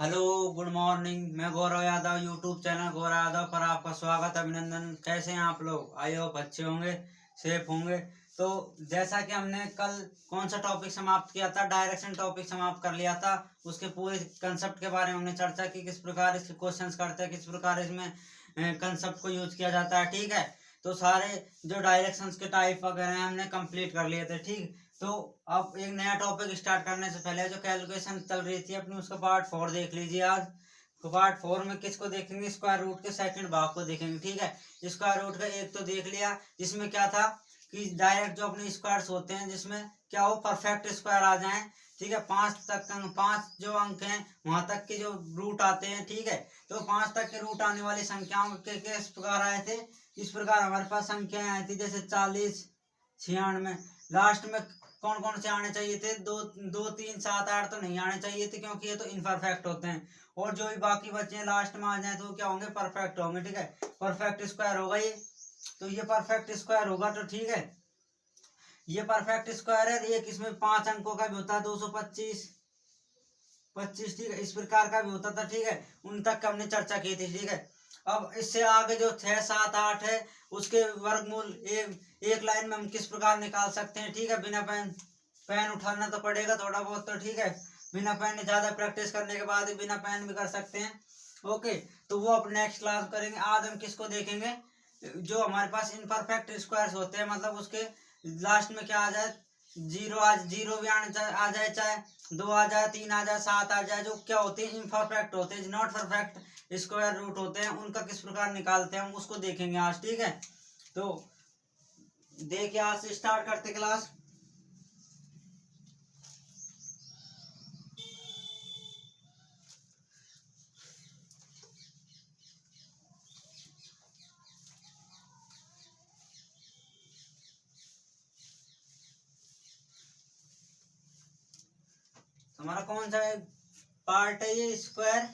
Hello, good morning. मैं Gaurav Yadav, YouTube channel Gaurav Yadav पर आपका स्वागत, अभिनंदन। कैसे हैं आप लोग? आई होप अच्छे होंगे, सेफ होंगे। तो जैसा कि हमने कल कौन सा टॉपिक समाप्त किया था, डायरेक्शन टॉपिक समाप्त कर लिया था। उसके पूरे कंसेप्ट के बारे में हमने चर्चा की, किस प्रकार इसके क्वेश्चंस करते हैं, किस प्रकार इसमें कंसेप्ट को यूज किया जाता है। ठीक है, तो सारे जो डायरेक्शंस के टाइप वगैरह हैं हमने कंप्लीट कर लिए थे। ठीक, तो अब एक नया टॉपिक स्टार्ट करने से पहले जो कैलकुलेशन चल रही थी अपनी, उसका पार्ट 4 देख लीजिए आज। तो पार्ट 4 में किसको देखेंगे? स्क्वायर रूट के सेकंड भाग को देखेंगे। ठीक है, स्क्वायर रूट का एक तो देख लिया, जिसमें क्या था कि डायरेक्ट जो अपने स्क्वायर्स होते हैं, जिसमें क्या वो परफेक्ट स्क्वायर आ जाएं। ठीक है, 5 जो अंक हैं वहां तक के जो रूट आते हैं। ठीक है, तो 5 तक के रूट आने वाली संख्याओं के किस प्रकार आए थे? इस प्रकार हमारे पास संख्याएं आई थी, जैसे 40, 96। लास्ट में कौन कौन से आने चाहिए थे? 2, 2, 3, 7, 8 तो नहीं आने चाहिए थे, क्योंकि ये तो इनपरफेक्ट होते हैं। और जो भी बाकी बचे हैं लास्ट में आ जाए तो क्या होंगे? परफेक्ट होंगे। ठीक है, परफेक्ट स्क्वायर होगा ये। तो ये परफेक्ट स्क्वायर होगा। तो ठीक है, ये परफेक्ट स्क्वायर है। एक इसमें 5 अंकों का भी होता है, 225, 25। ठीक है, इस प्रकार का भी होता था। ठीक है, उन तक हमने चर्चा की थी। ठीक है, अब इससे आगे जो 6, 7, 8 है, उसके वर्गमूल एक लाइन में हम किस प्रकार निकाल सकते हैं? ठीक है, बिना पेन पेन उठाना तो पड़ेगा थोड़ा बहुत। तो ठीक है, बिना पेन ज्यादा प्रैक्टिस करने के बाद ही बिना पेन भी कर सकते हैं। ओके, तो वो अब नेक्स्ट क्लास करेंगे। आज हम किसको देखेंगे? जो हमारे पास इनपरफेक्ट स्क्वायर्स होते हैं, मतलब उसके लास्ट में क्या आ जाए? जीरो, आज जीरो भी आ जाए, चाहे 2 आ जाए, 3 आ जाए, 7 आ जाए, जो क्या होते हैं? इनपरफेक्ट होते हैं, नॉट परफेक्ट स्क्वायर रूट होते हैं। उनका किस प्रकार निकालते हैं हम उसको देखेंगे आज। ठीक है, तो देखिए आज से स्टार्ट करते क्लास। हमारा कौन सा पार्ट है ये? Square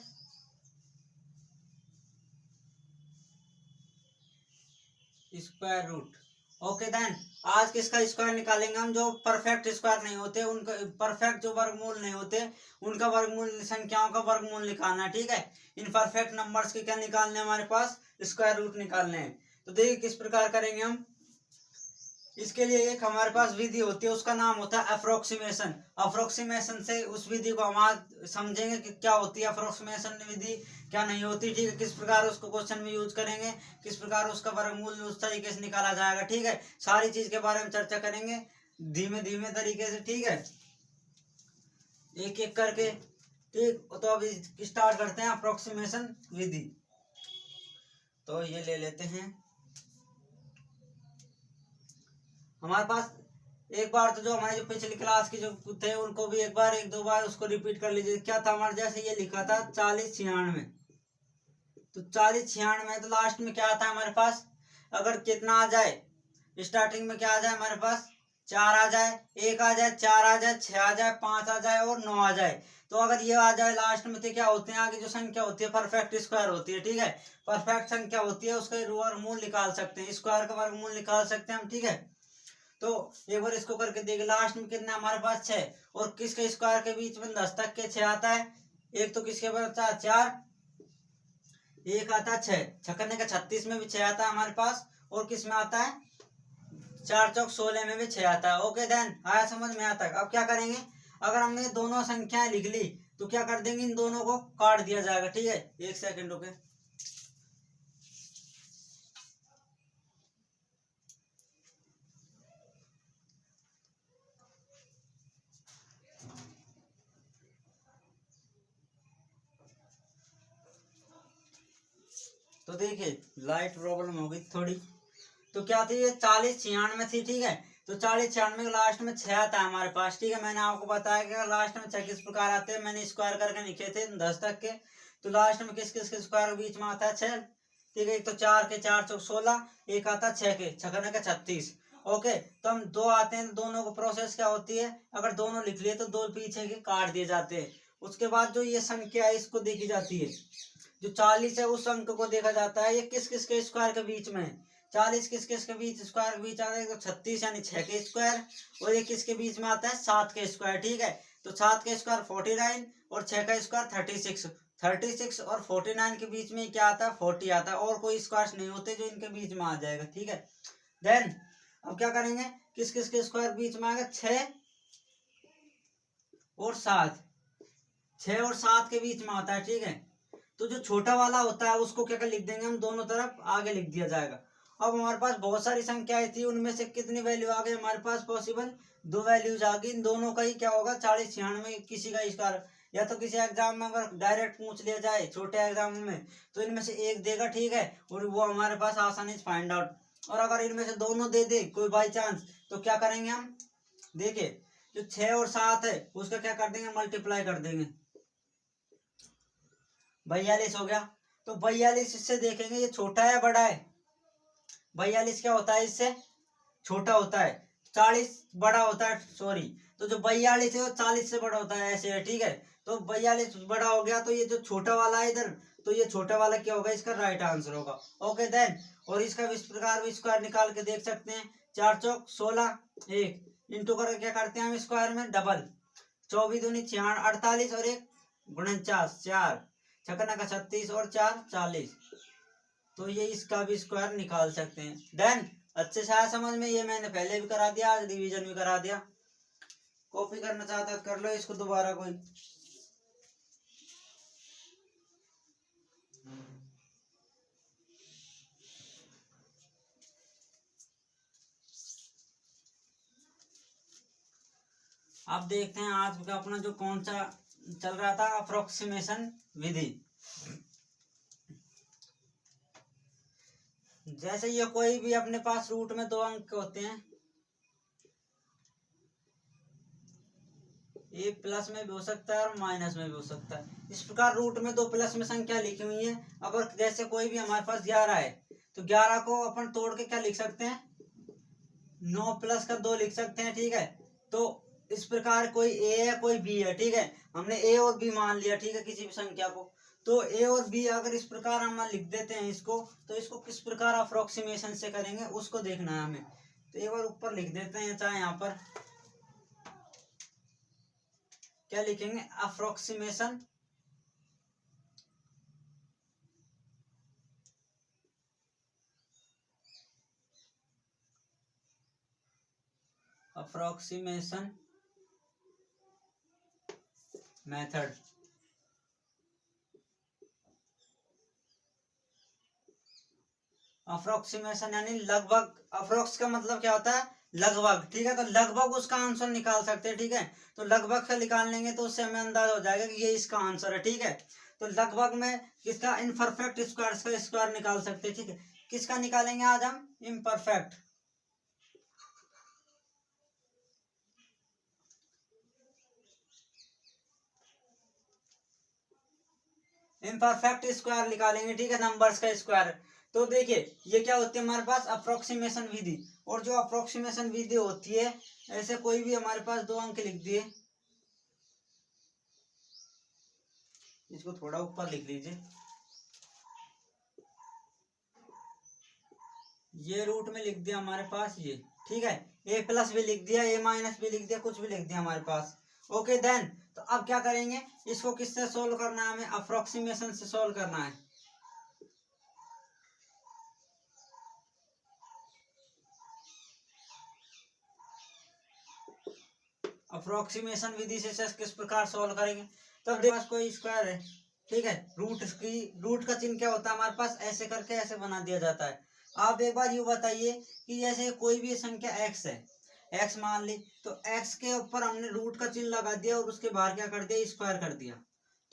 square root. Okay then, आज किसका स्क्वायर निकालेंगे हम? जो परफेक्ट स्क्वायर नहीं होते, उनका परफेक्ट जो वर्गमूल नहीं होते, उनका वर्गमूल, संख्याओं का वर्गमूल निकालना है। ठीक है, इन परफेक्ट नंबर्स के क्या निकालने हमारे पास? स्क्वायर रूट निकालने हैं। तो देखिए किस प्रकार करेंगे हम। इसके लिए एक हमारे पास विधि होती है, उसका नाम होता है अप्रोक्सीमेशन। अप्रोक्सीमेशन से उस विधि को हम आज समझेंगे कि क्या होती है अप्रोक्सीमेशन विधि, क्या नहीं होती। ठीक है, किस प्रकार उसको क्वेश्चन में यूज करेंगे, किस प्रकार उसका वर्गमूल उस तरीके से निकाला जाएगा। ठीक है, सारी चीज के बारे में चर्चा करेंगे धीमे धीमे तरीके से। ठीक है, एक एक करके। ठीक, तो अब स्टार्ट करते हैं अप्रोक्सीमेशन विधि। तो ये ले लेते हैं हमारे पास। एक बार तो जो हमारे जो पिछली क्लास के जो थे उनको भी एक बार, एक दो बार उसको रिपीट कर लीजिए। क्या था हमारे? जैसे ये लिखा था 40, 96। तो 40, 96, तो लास्ट में क्या आता है हमारे पास? अगर कितना आ जाए, स्टार्टिंग में क्या आ जाए हमारे पास? 4 आ जाए, 1 आ जाए, 4 आ जाए, 6 आ जाए, 5 आ जाए और 9 आ जाए। तो अगर ये आ जाए लास्ट में, तो क्या होते हैं? आगे जो संख्या होती है परफेक्ट स्क्वायर होती है। ठीक है, परफेक्ट संख्या होती है, उसका वर्गमूल निकाल सकते हैं, स्क्वायर का वर्गमूल निकाल सकते हैं हम। ठीक है, तो एक बार इसको करके देख। लास्ट में कितना हमारे पास? 6। और किसके स्क्वायर के बीच में 10 तक के 6 आता है? एक तो किसके बचा? 4, एक आता है 6, छकने का 36 में भी 6 आता है हमारे पास। और किस में आता है? 4 चौक 16 में भी 6 आता है। ओके देन, आया समझ में? आता है। अब क्या करेंगे? अगर हमने दोनों संख्याएं लिख ली तो क्या कर देंगे? इन दोनों को काट दिया जाएगा। ठीक है, एक सेकंड रुके। तो देखिए लाइट प्रॉब्लम हो गई थोड़ी। तो क्या थी ये? 40, 96 थी। ठीक है, तो 40, 96 के लास्ट में 6 आता है हमारे पास। ठीक है, मैंने आपको बताया कि लास्ट में 6 किस प्रकार आते हैं, मैंने स्क्वायर करके लिखे थे 10 तक के। तो लास्ट में किस किस के स्क्वायर के बीच में आता है? 6। ठीक है, एक तो 4 के 4 चौक 16, एक आता है 6 के छकने का 36। ओके, तो हम दो आते हैं, दोनों को प्रोसेस क्या होती है? अगर दोनों लिख लिए तो दो पीछे के काट दिए जाते हैं। उसके बाद जो ये संख्या है इसको देखी जाती है। जो 40 है उस अंक को देखा जाता है, ये किस किस के स्क्वायर के बीच में है? 40 किस किस के बीच स्क्वायर के बीच आता है? तो 36 यानी 6 के स्क्वायर। और ये किसके बीच में आता है? 7 के स्क्वायर। ठीक है, तो 7 का स्क्वायर 49 और 6 का स्क्वायर 36। 36 और 49 के बीच में क्या आता है? 40 आता है, और कोई स्क्वायर नहीं होते जो इनके बीच में आ जाएगा। ठीक है, देन अब क्या करेंगे, किस किस के स्क्वायर बीच में आएगा? 6 और 7, 6 और 7 के बीच में आता है। ठीक है, तो जो छोटा वाला होता है उसको क्या लिख देंगे हम, दोनों तरफ आगे लिख दिया जाएगा। अब हमारे पास बहुत सारी संख्याएं थी, उनमें से कितनी वैल्यू आ गई हमारे पास? पॉसिबल 2 वैल्यूज आ गई। इन दोनों का ही क्या होगा? 40 96। किसी का स्क्वायर, या तो किसी एग्जाम में अगर डायरेक्ट पूछ लिया जाए छोटे एग्जाम में, तो इनमें से एक देगा, ठीक है, और वो हमारे पास आसानी से फाइंड आउट। और अगर इनमें से दोनों दे दे कोई बाई चांस, तो क्या करेंगे हम? देखिए, जो 6 और 7 है उसका क्या कर देंगे? मल्टीप्लाई कर देंगे। 42 हो गया। तो 42 इससे देखेंगे ये छोटा है बड़ा है? 42 क्या होता है? इससे छोटा होता है। 40 बड़ा होता है, सॉरी। तो जो 42 है वो 40 से बड़ा होता है, ऐसे है। ठीक है, तो 42 बड़ा हो गया, तो ये जो छोटा वाला है इधर, तो ये छोटा वाला क्या होगा? इसका राइट आंसर होगा। ओके देन, और इसका इस प्रकार भी स्क्वायर निकाल के देख सकते हैं। 4 चौक 16, 1 इंटू करके क्या करते हैं हम स्क्वायर में? डबल। 24 दूनी 48 और 1 49, 4 छक्का का 36 और 4 40। तो ये इसका भी स्क्वायर निकाल सकते हैं। देन अच्छे से आया समझ में? ये मैंने पहले भी करा दिया, आज डिवीजन भी करा दिया। कॉपी करना चाहता है कर लो इसको दोबारा कोई। अब देखते हैं आज का अपना जो कौन सा चल रहा था, अप्रोक्सीमेशन विधि। जैसे ये कोई भी अपने पास रूट में 2 अंक होते हैं, ये प्लस में भी हो सकता है और माइनस में भी हो सकता है। इस प्रकार रूट में 2 प्लस में संख्या लिखी हुई है। अगर जैसे कोई भी हमारे पास 11 है, तो 11 को अपन तोड़ के क्या लिख सकते हैं? 9 प्लस का 2 लिख सकते हैं। ठीक है, तो इस प्रकार कोई ए है कोई बी है। ठीक है, हमने ए और बी मान लिया, ठीक है, किसी भी संख्या को। तो ए और बी अगर इस प्रकार हम लिख देते हैं इसको, तो इसको किस प्रकार अप्रोक्सीमेशन से करेंगे उसको देखना है हमें। तो एक बार ऊपर लिख देते हैं, चाहे यहाँ पर क्या लिखेंगे? Approximation approximation method. अप्रोक्सीमेशन यानी लगभग। अप्रोक्स का मतलब क्या होता है? लगभग। ठीक है, तो लगभग उसका आंसर निकाल सकते हैं। ठीक है, तो लगभग से निकाल लेंगे तो उससे हमें अंदाजा हो जाएगा कि ये इसका आंसर है। ठीक है, तो लगभग में किसका? इनपरफेक्ट स्क्वायर का स्क्वायर निकाल सकते हैं। ठीक है, किसका निकालेंगे आज हम? इम्परफेक्ट। इम्परफेक्ट स्क्वायर निकालेंगे। ठीक है, नंबर्स का स्क्वायर। तो देखिए ये क्या होती है हमारे पास? अप्रोक्सीमेशन विधि। और जो अप्रोक्सीमेशन विधि होती है, ऐसे कोई भी हमारे पास 2 अंक लिख दिए, इसको थोड़ा ऊपर लिख लीजिए। ये रूट में लिख दिया हमारे पास ये। ठीक है, ए प्लस भी लिख दिया, ए माइनस भी लिख दिया, कुछ भी लिख दिया हमारे पास। ओके देन, तो अब क्या करेंगे? इसको किससे सोल्व करना है? हमें अप्रोक्सीमेशन से सोल्व करना है। अप्रोक्सीमेशन विधि से किस प्रकार सोल्व करेंगे? तब देखो कोई स्क्वायर है, ठीक है, रूट का चिन्ह क्या होता है हमारे पास? ऐसे करके ऐसे बना दिया जाता है। आप एक बार यूँ बताइए कि जैसे कोई भी संख्या x है, x मान ली, तो x के ऊपर हमने रूट का चिन्ह लगा दिया और उसके बाहर क्या कर दिया? स्क्वायर कर दिया।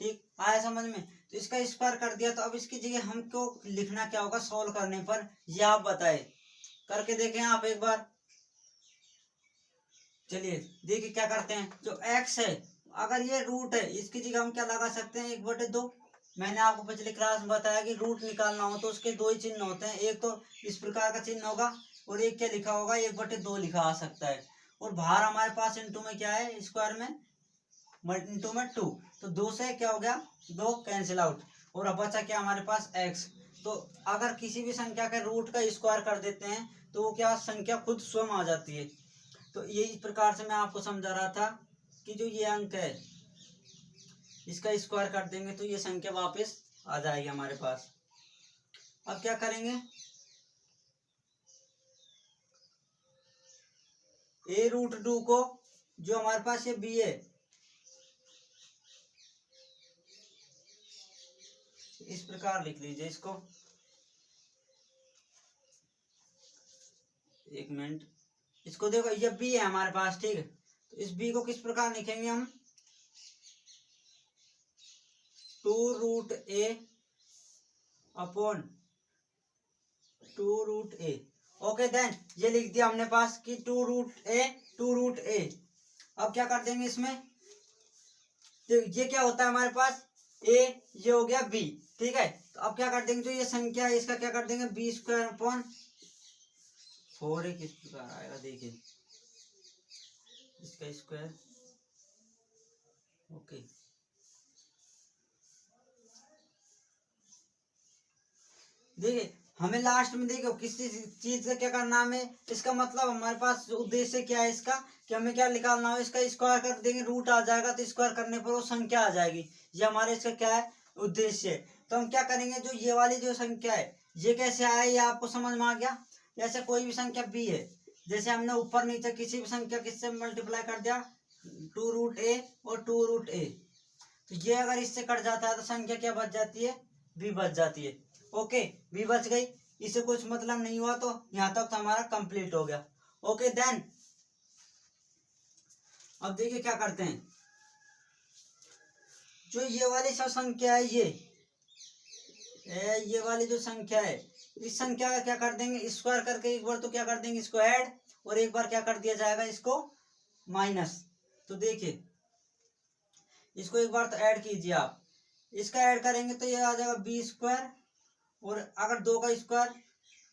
ठीक आया समझ में? तो इसका स्क्वायर कर दिया, तो अब इसकी जगह हमको लिखना क्या होगा सोल्व करने पर? ये आप बताए, करके देखें आप एक बार। चलिए देखिए क्या करते हैं। जो x है, अगर ये रूट है, इसकी जगह हम क्या लगा सकते हैं? 1/2। मैंने आपको पिछली क्लास में बताया कि रूट निकालना हो तो उसके 2 ही चिन्ह होते हैं। एक तो इस प्रकार का चिन्ह होगा और एक क्या लिखा होगा? 1/2 लिखा आ सकता है। और बाहर हमारे पास इंटू में क्या है? स्क्वायर में इंटू में 2, तो 2 से क्या हो गया? 2 कैंसिल आउट, और अब बचा क्या हमारे पास? x। तो अगर किसी भी संख्या के रूट का स्क्वायर कर देते हैं तो वो क्या? संख्या खुद स्वयं आ जाती है। तो ये इस प्रकार से मैं आपको समझा रहा था। कि जो ये अंक है इसका स्क्वायर कर देंगे तो ये संख्या वापस आ जाएगी हमारे पास। अब क्या करेंगे, a√2 को जो हमारे पास ये b है इस प्रकार लिख लीजिए इसको। एक मिनट, इसको देखो ये b है हमारे पास, ठीक है। तो इस b को किस प्रकार लिखेंगे हम, 2√a upon 2√a। Okay then ये लिख दिया हमने पास कि 2√a। अब क्या कर देंगे इसमें, तो ये क्या होता है हमारे पास a, ये हो गया b, ठीक है। तो अब क्या कर देंगे, जो ये संख्या है इसका क्या कर देंगे b² अपॉन 4a। किस प्रकार आएगा देखिए, इसका स्क्वायर। ओके देखिए हमें लास्ट में देखो किसी चीज का क्या करना है, हमें इसका मतलब हमारे पास उद्देश्य क्या है इसका, कि हमें क्या निकालना हो, इसका स्क्वायर कर देंगे, रूट आ जाएगा तो स्क्वायर करने पर वो संख्या आ जाएगी। ये हमारे इसका क्या है उद्देश्य है। तो हम क्या करेंगे, जो ये वाली जो संख्या है ये कैसे आया ये आपको समझ में आ गया। जैसे कोई भी संख्या b है, जैसे हमने ऊपर नीचे किसी भी संख्या किससे मल्टीप्लाई कर दिया 2√a और 2√a, तो ये अगर इससे कट जाता है तो संख्या क्या बच जाती है, b बच जाती है। ओके b बच गई, इसे कुछ मतलब नहीं हुआ तो यहाँ तक तो हमारा कंप्लीट हो गया। ओके देन अब देखिए क्या करते हैं, जो ये वाली सब संख्या है ये वाली जो संख्या है इस संख्या का क्या कर देंगे स्क्वायर करके, एक बार तो क्या कर देंगे इसको ऐड और एक बार क्या कर दिया जाएगा इसको माइनस। तो देखिए इसको एक बार तो ऐड कीजिए आप, इसका ऐड करेंगे तो ये आ जाएगा b² और अगर 2 का स्क्वायर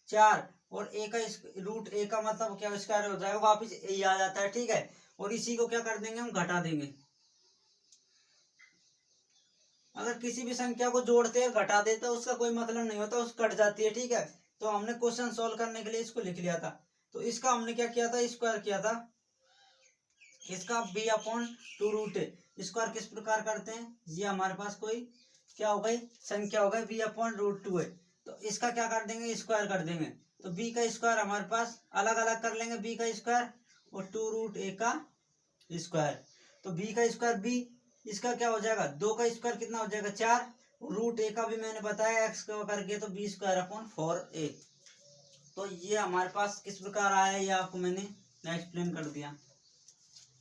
4 और a का √a का मतलब क्या स्क्वायर हो जाएगा, वापिस a आ जाता है, ठीक है। और इसी को क्या कर देंगे हम घटा देंगे, अगर किसी भी संख्या को जोड़ते हैं घटा देते हैं उसका कोई मतलब नहीं होता, उस कट जाती है, ठीक है। तो हमने क्वेश्चन सॉल्व करने के लिए इसको लिख लिया था। तो इसका हमने क्या किया था स्क्वायर किया था, इसका b/2√a स्क्वायर किस प्रकार करते हैं, ये हमारे पास कोई क्या हो गई संख्या हो गई b/√2 है, तो इसका क्या कर देंगे स्क्वायर कर देंगे। तो b का स्क्वायर हमारे पास अलग अलग कर लेंगे, b का स्क्वायर और 2√a का स्क्वायर। तो b का स्क्वायर b, इसका क्या हो जाएगा 2 का स्क्वायर कितना हो जाएगा 4, √a का भी मैंने बताया x का करके तो b²/4a। तो ये हमारे पास किस प्रकार आया ये आपको मैंने एक्सप्लेन कर दिया,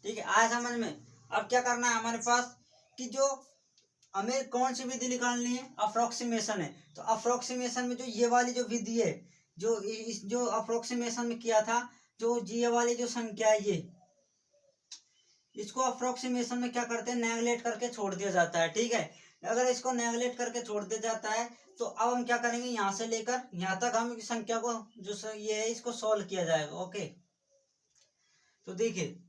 ठीक है, आया समझ में। अब क्या करना है हमारे पास कि जो हमें कौन सी विधि निकालनी है, अप्रोक्सीमेशन है। तो अप्रोक्सीमेशन में जो ये वाली जो विधि है, जो अप्रोक्सीमेशन में किया था, जो ये वाली जो संख्या है ये इसको अप्रोक्सीमेशन में क्या करते हैं नेगलेक्ट करके छोड़ दिया जाता है, ठीक है। अगर इसको नेगलेक्ट करके छोड़ दिया जाता है तो अब हम क्या करेंगे, यहाँ से लेकर यहाँ तक हम संख्या को जो ये है इसको सॉल्व किया जाएगा। ओके तो देखिए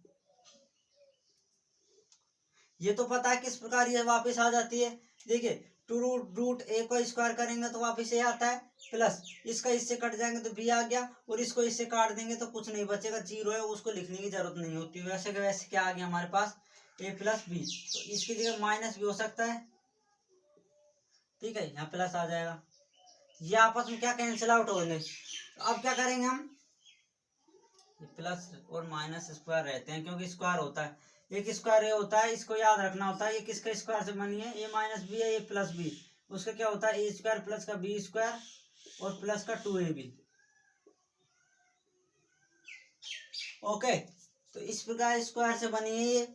ये तो पता है किस प्रकार ये वापस आ जाती है। देखिए 2√a को स्क्वायर करेंगे तो वापस ये आता है, प्लस इसका इससे कट जाएंगे तो b आ गया और इसको इससे काट देंगे तो कुछ नहीं बचेगा, 0 है, उसको लिखने की जरूरत नहीं होती। वैसे के वैसे क्या आ गया हमारे पास a + b, तो इसकी जगह माइनस भी हो सकता है, ठीक है, यहाँ प्लस आ जाएगा, ये आपस में क्या कैंसिल आउट होंगे। तो अब क्या करेंगे हम, प्लस और माइनस स्क्वायर रहते हैं क्योंकि स्क्वायर होता है, एक स्क्वायर ये होता है, इसको याद रखना होता है। ये किसका स्क्वायर से बनी है, a - b है, a + b, उसका क्या होता है a² प्लस का b² और प्लस का 2ab। ओके तो इस प्रकार स्क्वायर से बनी है ये।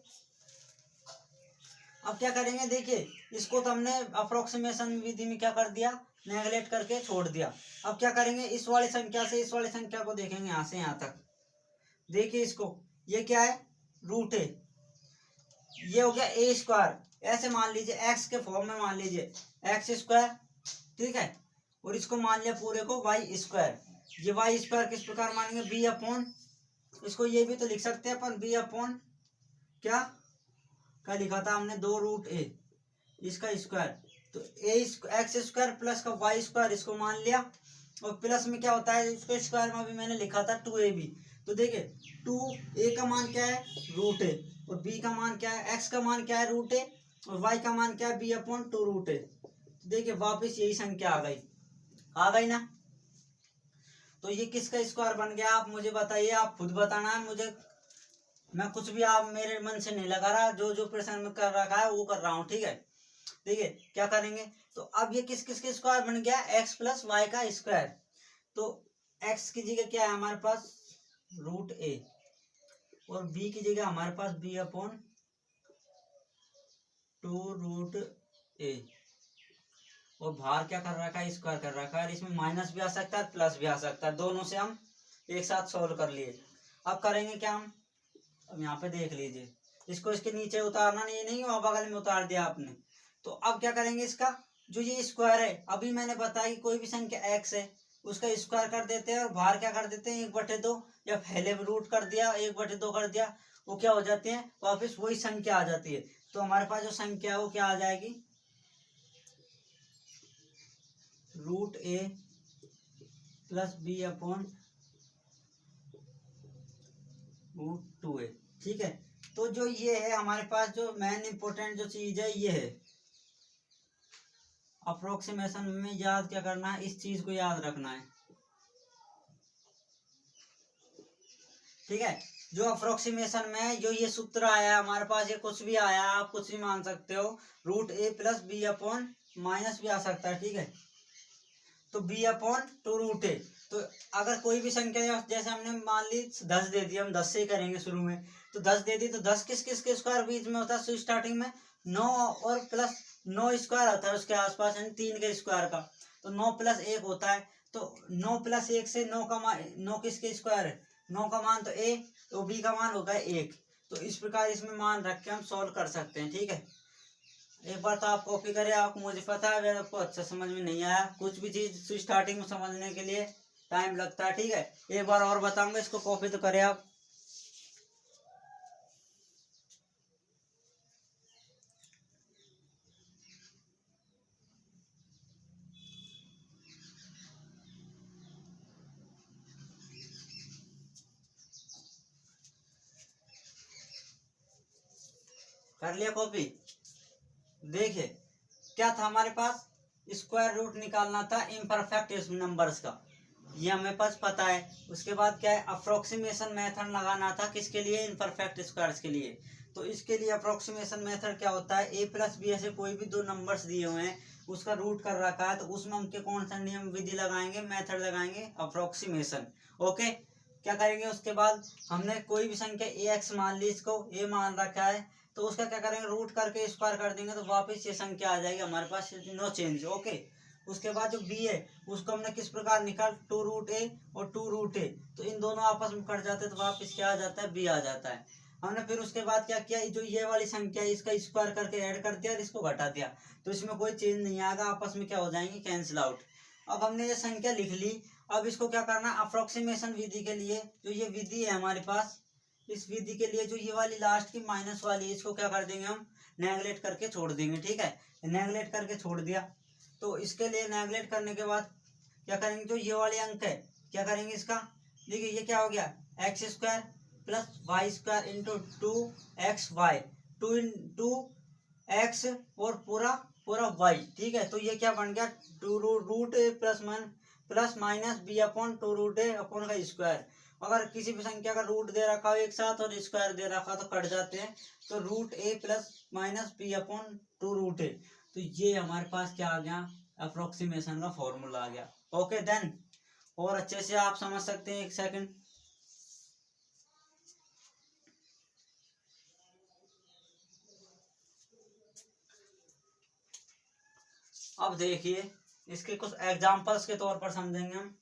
अब क्या करेंगे, देखिए इसको तो हमने अप्रोक्सीमेशन विधि में क्या कर दिया नेगलेक्ट करके छोड़ दिया। अब क्या करेंगे, इस वाली संख्या से इस वाली संख्या को देखेंगे यहाँ से यहाँ तक। देखिए इसको, ये क्या है रूट है, ये हो गया a², ऐसे मान लीजिए x के फॉर्म में मान लीजिए x², ठीक है, और इसको मान लिया पूरे को y²। ये y² किस प्रकार मानेंगे b/, इसको ये भी तो लिख सकते हैं अपन b/, क्या लिखा था हमने 2√a इसका स्क्वायर, तो x² प्लस का y² इसको मान लिया, और प्लस में क्या होता है इसको स्क्वायर में भी मैंने लिखा था 2ab। तो देखिए 2a का मान क्या है रूट है, और b का मान क्या है, x का मान क्या है रूट ए, और y का मान क्या है b अपॉन 2 रूट ए। देखिए वापस यही संख्या आ गई ना। तो ये किसका स्क्वायर बन गया आप मुझे बताइए, आप खुद बताना है मुझे, मैं कुछ भी आप मेरे मन से नहीं लगा रहा, जो जो प्रश्न में कर रखा है वो कर रहा हूँ, ठीक है। देखिए क्या करेंगे, तो अब ये किस किस के स्क्वायर बन गया, x प्लस वाई का स्क्वायर। तो x की जगह क्या है हमारे पास रूट ए, और b की जगह हमारे पास b अपॉन 2 रूट ए, और बाहर क्या कर रखा है स्क्वायर कर रखा है। इसमें माइनस भी आ सकता है प्लस भी आ सकता है, दोनों से हम एक साथ सोल्व कर लिए। अब करेंगे क्या हम, अब यहाँ पे देख लीजिए, इसको इसके नीचे उतारना नहीं, नहीं हुआ बगल में उतार दिया आपने। तो अब क्या करेंगे, इसका जो ये स्क्वायर है, अभी मैंने बताया कि कोई भी संख्या x है उसका स्क्वायर कर देते हैं, और बाहर क्या कर देते हैं 1/2, या पहले रूट कर दिया 1/2 कर दिया, वो क्या हो जाती है वापिस वही संख्या आ जाती है। तो हमारे पास जो संख्या है वो क्या आ जाएगी, root A plus B upon root 2a, ठीक है। तो जो ये है हमारे पास जो मेन इंपॉर्टेंट जो चीज है ये है, अप्रोक्सीमेशन में याद क्या करना है, इस चीज को याद रखना है, ठीक है। जो अप्रोक्सीमेशन में जो ये सूत्र आया हमारे पास, ये कुछ भी आया आप कुछ भी मान सकते हो, root A plus B upon minus भी आ सकता है, ठीक है। तो b अपॉन 2 रूट ए, तो अगर कोई भी संख्या जैसे हमने मान ली 10 दे दी, हम 10 से ही करेंगे शुरू में, तो 10 दे दी, तो 10 किस किस के स्क्वायर बीच में होता है, स्टार्टिंग में 9 और प्लस 9 स्क्वायर होता है उसके आसपास, यानी 3 के स्क्वायर का, तो 9 प्लस 1 होता है। तो 9 प्लस 1 से 9 का मान, 9 किसके स्क्वायर है, 9 का मान तो a, तो b का मान होगा 1। तो इस प्रकार इसमें मान रख के हम सॉल्व कर सकते हैं, ठीक है। एक बार तो आप कॉपी करें, आपको मुझे पता है अगर आपको अच्छा समझ में नहीं आया, कुछ भी चीज स्टार्टिंग में समझने के लिए टाइम लगता है, ठीक है। एक बार और बताऊंगा, इसको कॉपी तो करें आप। कर लिया कॉपी। देखिए क्या था हमारे पास, स्क्वायर रूट निकालना था इम्परफेक्ट नंबर्स का, ये हमें पास पता है। उसके बाद क्या है, अप्रोक्सीमेशन मेथड लगाना था किसके लिए, इम्परफेक्ट स्क्वायर्स के लिए। तो इसके लिए अप्रोक्सीमेशन मेथड क्या होता है, a प्लस बी ऐसे कोई भी दो नंबर्स दिए हुए हैं, उसका रूट कर रखा है, तो उसमें हम कौन सा नियम विधि लगाएंगे, मेथड लगाएंगे अप्रोक्सीमेशन। ओके, क्या करेंगे उसके बाद, हमने कोई भी संख्या ax मान ली, इसको a मान रखा है, तो उसका क्या करेंगे, रूट करके स्क्वायर कर देंगे, तो वापस ये संख्या आ जाएगी हमारे पास, नो चेंज। ओके, उसके बाद जो b है उसको हमने किस प्रकार निकाल, 2 रूट ए और 2 रूट ए, तो इन दोनों आपस में कट जाते हैं, तो वापस क्या आ जाता है, b आ जाता है। हमने फिर उसके बाद क्या किया, जो ये वाली संख्या है इसका स्क्वायर करके ऐड कर दिया और इसको घटा दिया, तो इसमें कोई चेंज नहीं आएगा, आपस में क्या हो जाएंगे, कैंसिल आउट। अब हमने ये संख्या लिख ली, अब इसको क्या करना, अप्रोक्सीमेशन विधि के लिए जो ये विधि है हमारे पास, इस विधि के लिए जो ये वाली लास्ट की माइनस वाली, इसको क्या कर देंगे हम, नेगलेक्ट करके छोड़ देंगे, ठीक है। नेगलेक्ट करके छोड़ दिया, तो इसके लिए नेगलेक्ट करने के बाद क्या करेंगे, जो ये वाले अंक है क्या करेंगे इसका, देखिए ये क्या हो गया, x square plus y square into 2xy, 2 x और पूरा पूरा y, ठीक है। तो ये क्या बन गया, 2 root A plus minus B upon 2 root A upon का स्क्वायर। अगर किसी भी संख्या का रूट दे रखा हो एक साथ और स्क्वायर दे रखा हो तो कट जाते हैं, तो root A plus minus B upon 2 root A, तो ये हमारे पास क्या आ गया, अप्रोक्सीमेशन का फॉर्मूला आ गया। ओके देन, और अच्छे से आप समझ सकते हैं, एक सेकंड। अब देखिए इसके कुछ एग्जांपल्स के तौर पर समझेंगे हम।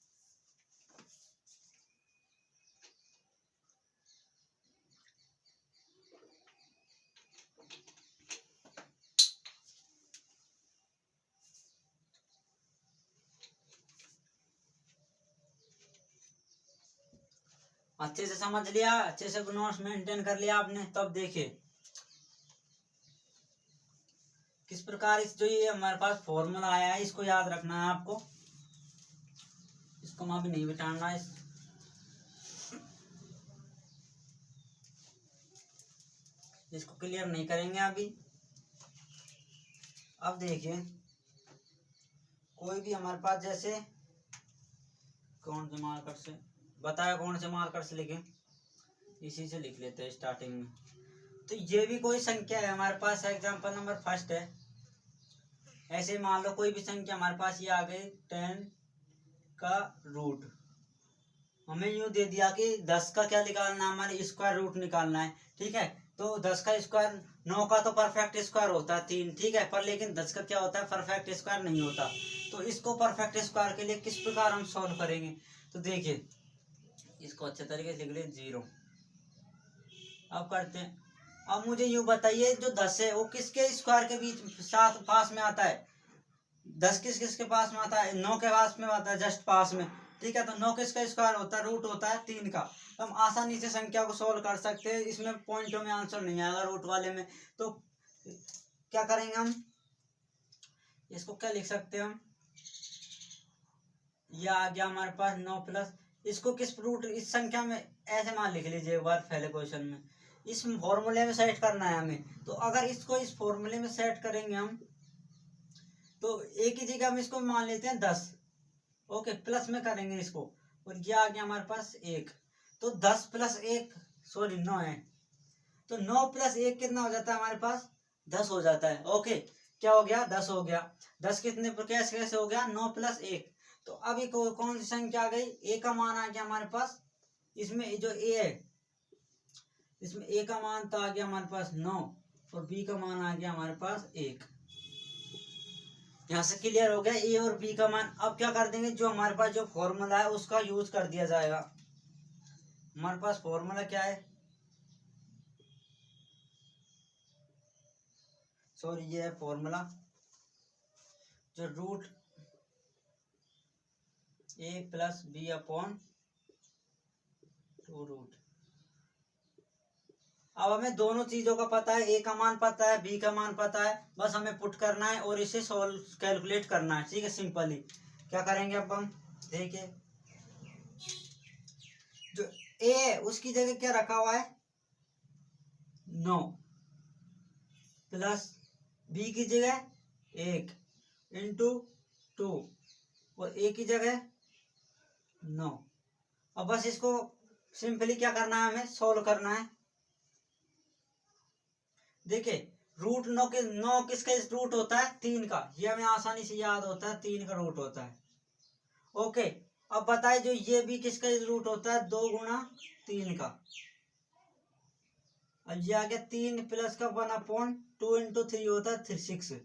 अच्छे से समझ लिया, अच्छे से नोट्स मेंटेन कर लिया आपने, तब देखिए किस प्रकार इस जो ये हमारे पास फॉर्मूला आया है इसको याद रखना है आपको, इसको वहां भी नहीं बिठाना है। इसको क्लियर नहीं करेंगे अभी। अब देखिए कोई भी हमारे पास जैसे कौन से मार्कर से बताया, कौन से मार्कर से लिखें, इसी से लिख लेते हैं स्टार्टिंग में। तो ये भी कोई संख्या है हमारे पास, एग्जांपल नंबर फर्स्ट है। ऐसे मान लो कोई भी संख्या हमारे पास ये आ गई 10 का रूट, हमें यूं दे दिया कि 10 का क्या निकालना है, हमारे स्क्वायर रूट निकालना है, ठीक है। तो 10 का स्क्वायर, 9 का तो परफेक्ट स्क्वायर होता है 3, ठीक है, पर लेकिन 10 का क्या होता है, परफेक्ट स्क्वायर नहीं होता। तो इसको परफेक्ट स्क्वायर के लिए किस प्रकार हम सॉल्व करेंगे, तो देखिए इसको अच्छे तरीके से लिख ले 0। अब करते हैं, अब मुझे यूं बताइए जो 10 है वो किसके स्क्वायर के बीच साथ पास में आता है, 10 किस किस के पास में आता है, 9 के पास में आता है, जस्ट पास में, ठीक है। तो 9 किसका स्क्वायर होता है, रूट होता है 3 का। तो हम आसानी से संख्या को सोल्व कर सकते हैं, इसमें पॉइंटों में आंसर नहीं आएगा रूट वाले में। तो क्या करेंगे हम, इसको क्या लिख सकते हैं हम, यह आ गया हमारे पास 9 प्लस, इसको किस रूट, इस संख्या में ऐसे मान लिख लीजिए एक बार पहले क्वेश्चन में, इस फॉर्मूले में सेट करना है हमें। तो अगर इसको इस फॉर्मूले में सेट करेंगे हम, तो एक ही जगह हम इसको मान लेते हैं 10, ओके, प्लस में करेंगे इसको, और ये आ गया हमारे पास 1। तो 10 प्लस 1 सॉरी 9 है, तो 9 प्लस 1 कितना हो जाता है हमारे पास, 10 हो जाता है, ओके। क्या हो गया, 10 हो गया। 10 कितने पर कैसे कैसे हो गया, 9 प्लस 1। तो अभी कौन सी संख्या आ गई, ए का मान आ गया हमारे पास, इसमें जो ए है इसमें ए का मान तो आ गया हमारे पास 9, और बी का मान आ गया हमारे पास 1। यहाँ से क्लियर हो गया ए और बी का मान। अब क्या कर देंगे, जो हमारे पास जो फॉर्मूला है उसका यूज कर दिया जाएगा। हमारे पास फॉर्मूला क्या है, सॉरी ये है फॉर्मूला, जो root A plus B upon 2 root. अब हमें दोनों चीजों का पता है, ए का मान पता है, बी का मान पता है, बस हमें पुट करना है और इसे सॉल्व कैलकुलेट करना है, ठीक है, सिंपली। क्या करेंगे अब हम, देखिए जो ए है उसकी जगह क्या रखा हुआ है 9, प्लस बी की जगह 1 इंटू 2, और ए की जगह 9। अब बस इसको सिंपली क्या करना है, हमें सॉल्व करना है। देखिए रूट 9 के 9 किसका रूट होता है, 3 का, ये हमें आसानी से याद होता है, 3 का रूट होता है, ओके। अब बताए जो ये भी किसका रूट होता है, 2 गुणा 3 का। अब ये आ गया 3 प्लस का 1/2 इंटू 3 होता है 6।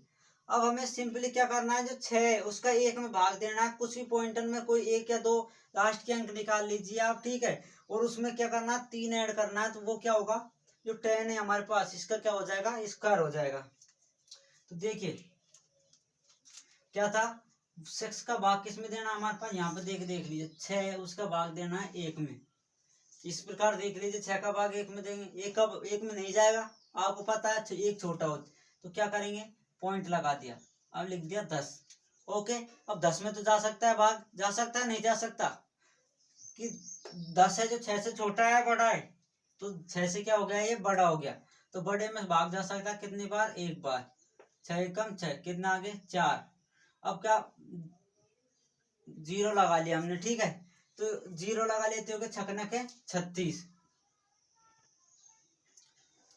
अब हमें सिंपली क्या करना है, जो 6 है उसका 1 में भाग देना है, कुछ भी पॉइंटर में कोई 1 या 2 लास्ट के अंक निकाल लीजिए आप, ठीक है। और उसमें क्या करना है, 3 ऐड करना है, तो वो क्या होगा, जो 10 है हमारे पास इसका क्या हो जाएगा, स्क्वायर हो जाएगा। तो देखिए क्या था, 6 का भाग किस में देना हमारे पास, यहाँ पे देख लीजिए 6 है उसका भाग देना है 1 में। इस प्रकार देख लीजिए 6 का भाग 1 में देंगे, 1 का 1 में नहीं जाएगा, आपको पता है 1 छोटा होता, तो क्या करेंगे, पॉइंट लगा दिया, अब लिख दिया 10, ओके। अब 10 में तो जा सकता है भाग, जा सकता है नहीं जा सकता, कि 10 है जो 6 से छोटा है बड़ा है, तो 6 से क्या हो गया, ये बड़ा हो गया, तो बड़े में भाग जा सकता है कितनी बार, 1 बार। 6 एकम 6, कितना आगे 4। अब क्या 0 लगा लिया हमने, ठीक है। तो 0 लगा लेते हो, छकना के 36,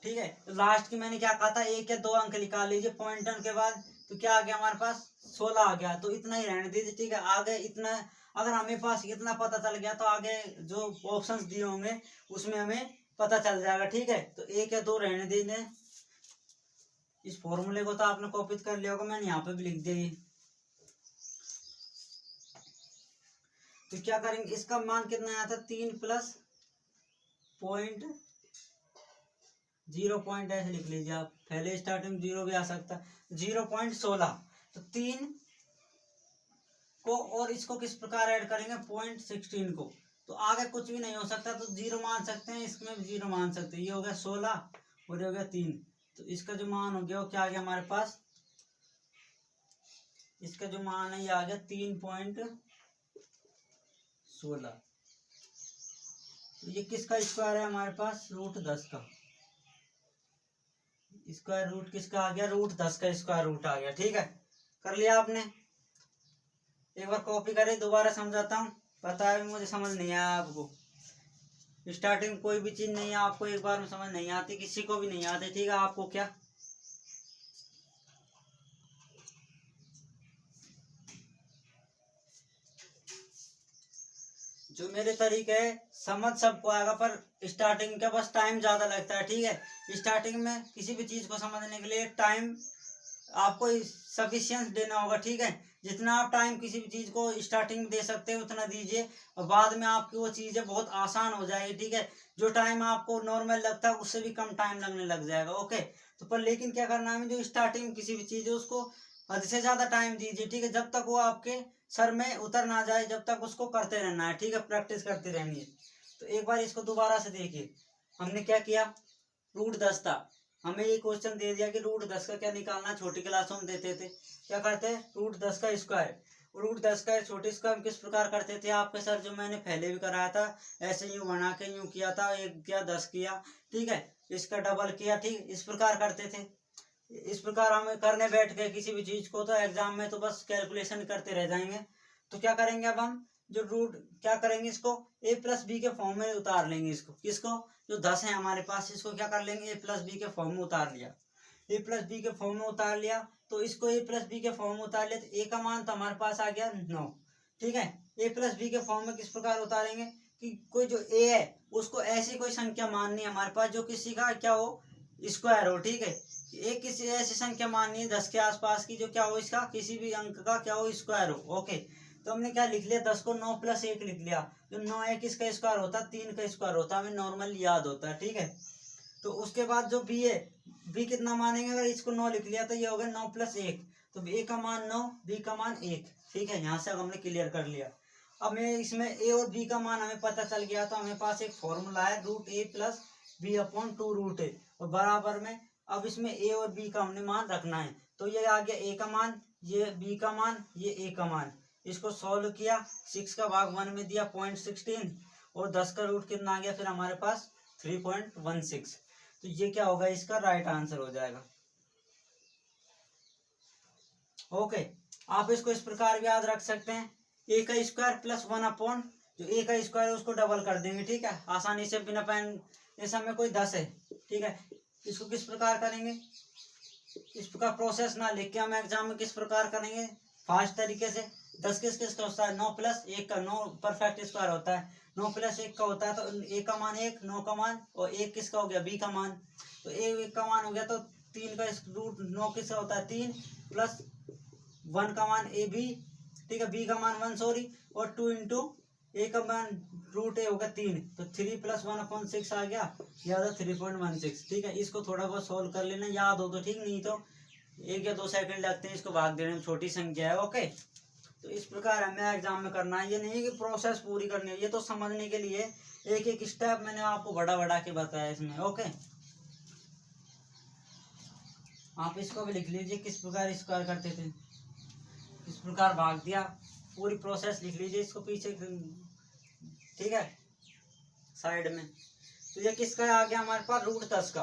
ठीक है। तो लास्ट की मैंने क्या कहा था, 1 या 2 अंक निकाल लीजिए पॉइंटर के बाद, तो क्या आ गया हमारे पास 16 आ गया। तो इतना ही रहने दीजिए, ठीक है। आगे इतना, अगर हमें पास इतना पता चल गया तो आगे जो ऑप्शंस दिए होंगे उसमें हमें पता चल जाएगा, ठीक है। तो 1 या 2 रहने दीजिए। इस फॉर्मूले को तो आपने कॉपी कर लिया होगा, मैंने यहाँ पे भी लिख दिया। तो क्या करेंगे, इसका मान कितना आया था, 3 प्लस पॉइंट 0 पॉइंट ऐसे लिख लीजिए आप, पहले स्टार्टिंग 0 भी आ सकता है, 0.16। तो 3 को और इसको किस प्रकार ऐड करेंगे, 0.16 को, तो आगे कुछ भी नहीं हो सकता, तो 0 मान सकते हैं, इसमें भी 0 मान सकते हैं। ये हो गया 16 और ये हो गया 3, तो इसका जो मान हो गया वो क्या आ गया हमारे पास, इसका जो मान है ये आ गया 3.16। तो ये किसका स्क्वायर है हमारे पास, √10 का। स्क्वायर रूट किसका आ गया, रूट 10 का स्क्वायर रूट आ गया। ठीक है, कर लिया आपने। एक बार कॉपी करे, दोबारा समझाता हूँ, पता है मुझे समझ नहीं आया आपको। स्टार्टिंग कोई भी चीज नहीं है आपको एक बार में समझ नहीं आती, किसी को भी नहीं आती। ठीक है, आपको क्या जो मेरे तरीके है समझ सबको आएगा, पर स्टार्टिंग का बस टाइम ज्यादा लगता है। ठीक है, स्टार्टिंग में किसी भी चीज को समझने के लिए टाइम आपको सफिशियंस देना होगा। ठीक है, जितना आप टाइम किसी भी चीज को स्टार्टिंग में दे सकते हैं उतना दीजिए, और बाद में आपकी वो चीजें बहुत आसान हो जाएगी। ठीक है, जो टाइम आपको नॉर्मल लगता है उससे भी कम टाइम लगने लग जाएगा। ओके, तो पर लेकिन क्या करना है, जो स्टार्टिंग में किसी भी चीज है उसको हद से ज्यादा टाइम दीजिए। ठीक है, जब तक वो आपके सर में उतर ना जाए, जब तक उसको करते रहना है। ठीक है, प्रैक्टिस करती रहनी है। तो एक बार इसको दोबारा से देखिए, हमने क्या किया, रूट 10 था, हमें ये क्वेश्चन दे दिया कि रूट 10 का क्या निकालना। छोटी क्लासों में देते थे, क्या करते हैं, रूट 10 का स्क्वायर। रूट 10 का छोटे स्क्वायर किस प्रकार करते थे आपके सर, जो मैंने पहले भी कराया था, ऐसे यूं बना के यूं किया था, 1 किया 10 किया। ठीक है, इसका डबल किया। ठीक, इस प्रकार करते थे। इस प्रकार हमें करने बैठ गए किसी भी चीज को तो एग्जाम में तो बस कैलकुलेशन करते रह जाएंगे। तो क्या करेंगे, अब हम जो रूट क्या करेंगे, इसको ए प्लस बी के फॉर्म में उतार लेंगे। इसको किसको, जो 10 है हमारे पास, इसको क्या कर लेंगे, ए प्लस बी के फॉर्म में उतार लिया। ए प्लस बी के फॉर्म में उतार लिया, तो इसको ए प्लस बी के फॉर्म में उतार लिया, तो ए का मान तो हमारे पास आ गया 9। ठीक है, ए प्लस बी के फॉर्म में किस प्रकार उतारेंगे कि कोई जो ए है उसको ऐसी कोई संख्या माननी है हमारे पास जो किसी का क्या हो, स्क्वायर हो। ठीक है, एक किसी ऐसी संख्या माननी है 10 के आसपास की जो क्या हो, इसका किसी भी अंक का क्या हो, स्क्वायर हो। ओके, तो हमने क्या लिख लिया, 10 को 9 + 1 लिख लिया। जो 9 1 इसका स्क्वायर होता है, 3 का स्क्वायर होता है, हमें नॉर्मल याद होता है। ठीक है, तो उसके बाद जो बी है, बी कितना मानेंगे, अगर इसको 9 लिख लिया तो ये हो गया 9 + 1, तो ए का मान 9, बी का मान 1। ठीक है, यहाँ से अब हमने क्लियर कर लिया। अब मैं इसमें ए और बी का मान हमें पता चल गया, तो हमें पास एक फॉर्मूला है, root A plus b/2 root ए, और बराबर में अब इसमें ए और बी का हमने मान रखना है। तो ये आ गया ए का मान, ये बी का मान, ये ए का मान। इसको सॉल्व किया, 6 का भाग 1 में दिया 0.16, और 10 का रूट कितना आ गया फिर हमारे पास 3.16। तो ये क्या होगा, इसका राइट आंसर हो जाएगा। ओके, आप इसको इस प्रकार भी याद रख सकते हैं, ए का स्क्वायर प्लस 1 जो ए का स्क्वायर है उसको डबल कर देंगे। ठीक है, आसानी से बिना पेन, जैसे हमें कोई 10 है। ठीक है, इसको किस प्रकार करेंगे, इस प्रकार प्रोसेस ना लिख के हम एग्जाम में किस प्रकार करेंगे, फास्ट तरीके से। 10 किसका होता है, 9 + 1 का, 9 परफेक्ट स्क्वायर होता है, 9 + 1 का होता है, तो ए का मान 1, 9 का मान, और 1 किसका हो गया, बी का मान। तो ए का मान हो गया, तो 3 का रूट 9 किसका होता है, 3 + 1 का मान ए बी। ठीक है, बी का मान 1 सॉरी, और 2 इंटू ए का मान रूट ए होगा 3, तो 3 + 1/6 आ गया, याद है 3.16। ठीक है, इसको थोड़ा बहुत सोल्व कर लेना, याद हो तो ठीक, नहीं तो 1 या 2 सेकंड लगते हैं इसको भाग देने में, छोटी संख्या है। ओके, तो इस प्रकार हमें एग्जाम में करना है, ये नहीं कि प्रोसेस पूरी करनी है, ये तो समझने के लिए एक एक स्टेप मैंने आपको बढ़ा बढ़ा के बताया इसमें। ओके, आप इसको भी लिख लीजिए किस प्रकार स्क्वायर करते थे, किस प्रकार भाग दिया, पूरी प्रोसेस लिख लीजिए इसको पीछे। ठीक है, साइड में। तो ये किसका आ गया हमारे पास, रूट 10 का।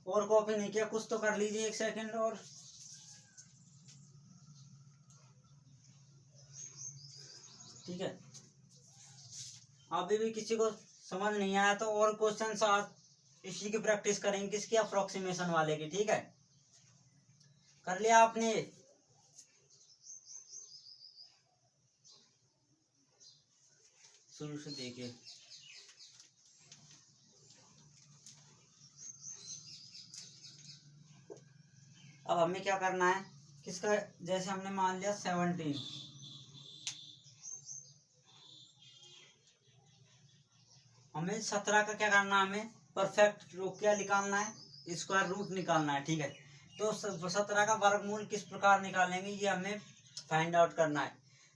और कॉपी नहीं किया, कुछ तो कर लीजिए, 1 सेकंड और। ठीक है, अभी भी किसी को समझ नहीं आया तो और क्वेश्चन आज इसी की प्रैक्टिस करेंगे, किसकी, अप्रोक्सीमेशन वाले की। ठीक है, कर लिया आपने, शुरू से देखिए। अब हमें क्या करना है, किसका, जैसे हमने मान लिया 17, हमें 17 का क्या करना है, हमें परफेक्ट रूट क्या निकालना है, स्क्वायर रूट निकालना है। ठीक है, तो 17 का वर्गमूल किस प्रकार निकालेंगे ये हमें फाइंड आउट करना है।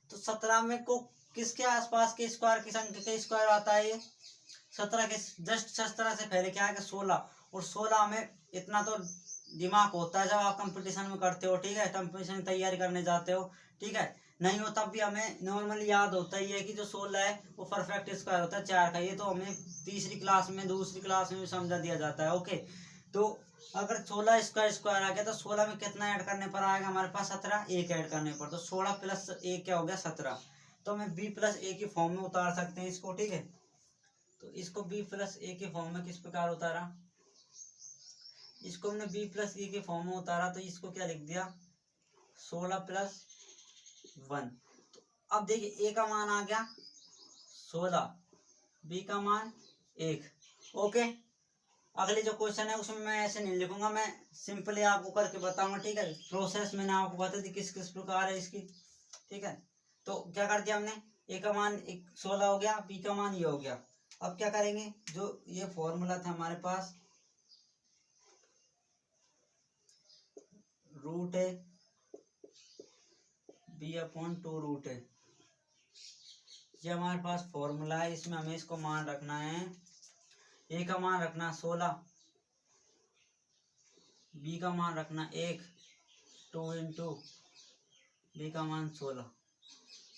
तो 17 में को किसके आसपास के स्क्वायर की संख्या के स्क्वायर आता है, ये 17 के जस्ट 17 से पहले क्या है, 16, और 16 में इतना तो दिमाग होता है जब आप कंपटीशन में करते हो। ठीक है, कंपटीशन की तैयारी करने जाते हो। ठीक है, नहीं हो तब भी हमें नॉर्मली याद होता ही है कि जो 16 है वो परफेक्ट स्क्वायर होता है 4 का। ये तो हमें तीसरी क्लास में, दूसरी क्लास में समझा दिया जाता है। ओके, तो अगर 16 इसका स्क्वायर आ गया तो 16 में कितना ऐड करने पर आएगा हमारे पास 17, 1 ऐड करने पर, तो 16 प्लस 1 क्या हो गया 17। तो हमें b प्लस ए की फॉर्म में उतार सकते हैं इसको, ठीक है। तो इसको b प्लस ए के फॉर्म में किस प्रकार उतारा, इसको हमने b प्लस ए के फॉर्म में उतारा, तो इसको क्या लिख दिया 16 प्लस 1। तो अब देखिए a का मान आ गया 16, b का मान 1। ओके, अगले जो क्वेश्चन है उसमें मैं ऐसे नहीं लिखूंगा, मैं सिंपली आपको करके बताऊंगा, ठीक है। प्रोसेस मैंने आपको बता दी किस किस प्रकार है इसकी, ठीक है। तो क्या कर दिया हमने, ए का मान 16 हो गया, बी का मान ये हो गया। अब क्या करेंगे, जो ये फॉर्मूला था हमारे पास रूट है बी अपॉन 2 रूट है, ये हमारे पास फॉर्मूला है। इसमें हमें इसको मान रखना है, ए का मान रखना 16, बी का मान रखना 1, 2 इंटू बी का मान 16।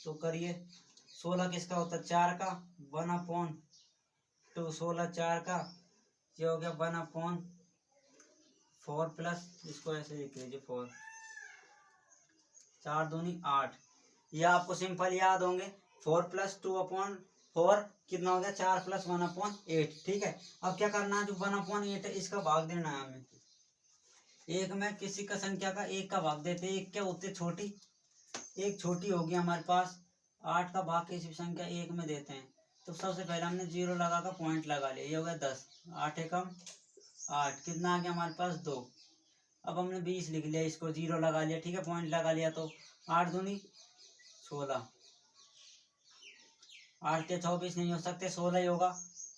तो करिए 16 किसका होता है 4 का, 1 अपॉन 2, 16 4 का, ये हो गया 1 अपॉन 4 प्लस, इसको ऐसे लिख लीजिए 4, 4 दूनी 8। ये आपको सिंपल याद होंगे, 4 प्लस 2 अपॉन 4 कितना हो गया 4 प्लस 1 अपॉन 8, ठीक है। अब क्या करना है, जो 1 अपॉन 8 है इसका भाग देना है हमें। एक में किसी का संख्या का एक का भाग देते, एक क्या होते छोटी, एक छोटी होगी हमारे पास, 8 का भाग किसी संख्या एक में देते हैं। तो सबसे पहले हमने 0 लगा कर पॉइंट लगा लिया, ये हो गया 10, 8 एकम 8, कितना आ गया हमारे पास 2। अब हमने 20 लिख लिया, इसको 0 लगा लिया, ठीक है, पॉइंट लगा लिया, तो 8 दूनी 16, 8 के 24 नहीं हो सकते, 16 ही होगा।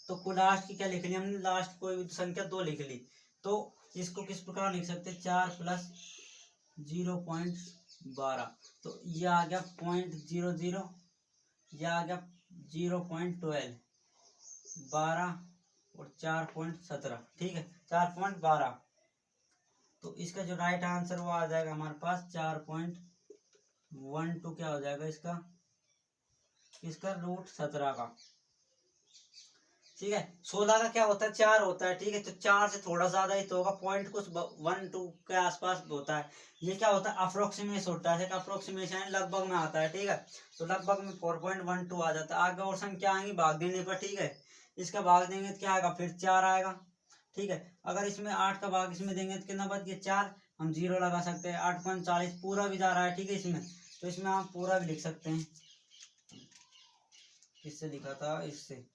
तो लास्ट की क्या लिख ली हमने, लास्ट कोई भी संख्या 2 लिख ली। तो इसको किस प्रकार लिख सकते, 4 प्लस 0.12, तो ये आ गया 0.00, ये आ गया 0.12, 12 और 4.17, ठीक है 4.12। तो इसका जो राइट आंसर वो आ जाएगा हमारे पास 4.12, क्या हो जाएगा इसका रूट 17 का, ठीक है। 16 का क्या होता है 4 होता है, ठीक है, तो 4 से थोड़ा ज्यादा ही तो होगा, पॉइंट कुछ 1 2 के आसपास होता है। ये क्या होता है अप्रोक्सीमेशन होता है, अप्रोक्सीमेशन लगभग में आता है, ठीक है। तो लगभग में 4.12 आ जाता है। आगे और संख्या आएंगी भाग देने पर, ठीक है, इसका भाग देंगे तो क्या आएगा फिर 4 आएगा, ठीक है। अगर इसमें 8 का भाग इसमें देंगे तो कितना बच गया 4, हम 0 लगा सकते हैं, 8.40 पूरा भी जा रहा है, ठीक है इसमें, तो इसमें आप पूरा भी लिख सकते हैं। किससे लिखा था, इससे,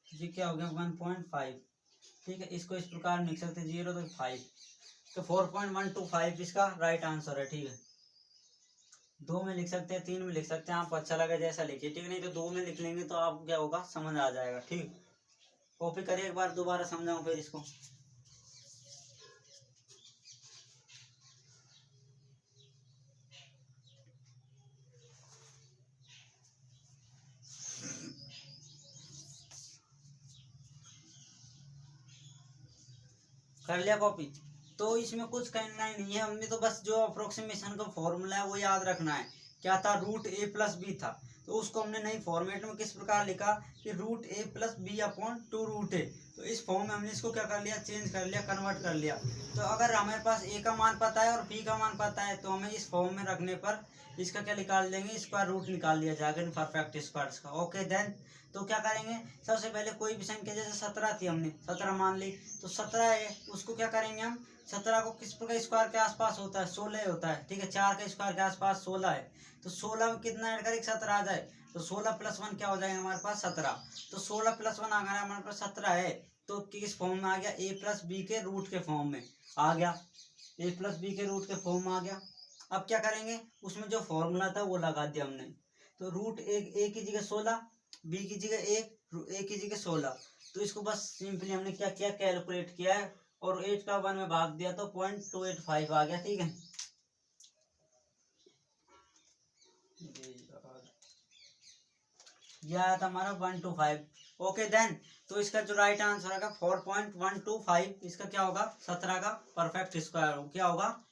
ये क्या हो गया 1.5, ठीक है। इसको इस प्रकार लिख सकते हैं 0 तो 5, तो 4.125 इसका राइट आंसर है, ठीक है। 2 में लिख सकते हैं, 3 में लिख सकते हैं, आपको अच्छा लगे जैसा लिखिए, ठीक है, नहीं तो 2 में लिख लेंगे तो आपको क्या होगा समझ आ जाएगा, ठीक। कॉपी करिए एक बार, दोबारा समझाऊं फिर इसको। कर लिया कॉपी, तो इसमें कुछ करना ही नहीं है, हमने तो बस जो अप्रोक्सीमेशन का फॉर्मूला है वो याद रखना है। क्या था, रूट ए प्लस बी था, तो उसको हमने नई फॉर्मेट में किस प्रकार लिखा कि root A plus B upon 2 root A. तो इस फॉर्म में हमने इसको क्या कर लिया, चेंज कर लिया, कन्वर्ट कर लिया। तो अगर हमारे पास ए का मान पता है और बी का मान पता है तो हमें इस फॉर्म में रखने पर इसका क्या निकाल देंगे, स्क्वायर रूट निकाल लिया जाएगा इन परफेक्ट स्क्वायर्स का। ओके देन, तो क्या करेंगे, सबसे पहले कोई भी संख्या जैसे 17 थी, हमने 17 मान ली, तो 17 है, उसको क्या करेंगे हम, 17 को किस प्रकार स्क्वायर के आसपास होता है 16 होता है, ठीक है, 4 के स्क्वायर के आसपास 16 है, तो 16 में कितना ऐड करें 17 आ जाए, तो 16 प्लस 1 क्या हो जाएगा हमारे पास 17। तो 16 प्लस 1 आ गया हमारे पास 17 है, तो किस फॉर्म में आ गया, ए प्लस बी के रूट के फॉर्म में आ गया, ए प्लस बी के रूट के फॉर्म में आ गया। अब क्या करेंगे, उसमें जो फॉर्मूला था वो लगा दिया हमने, तो रूट ए की जगह 16, बी की जगह ए की जगह 16, तो इसको बस सिंपली हमने क्या किया, कैलकुलेट किया है और 8 का 1 में भाग दिया तो 0.285 आ गया, ठीक है। यह आया था हमारा 125। ओके देन, तो इसका जो राइट आंसर होगा 4.125, इसका क्या होगा 17 का परफेक्ट स्क्वायर क्या होगा,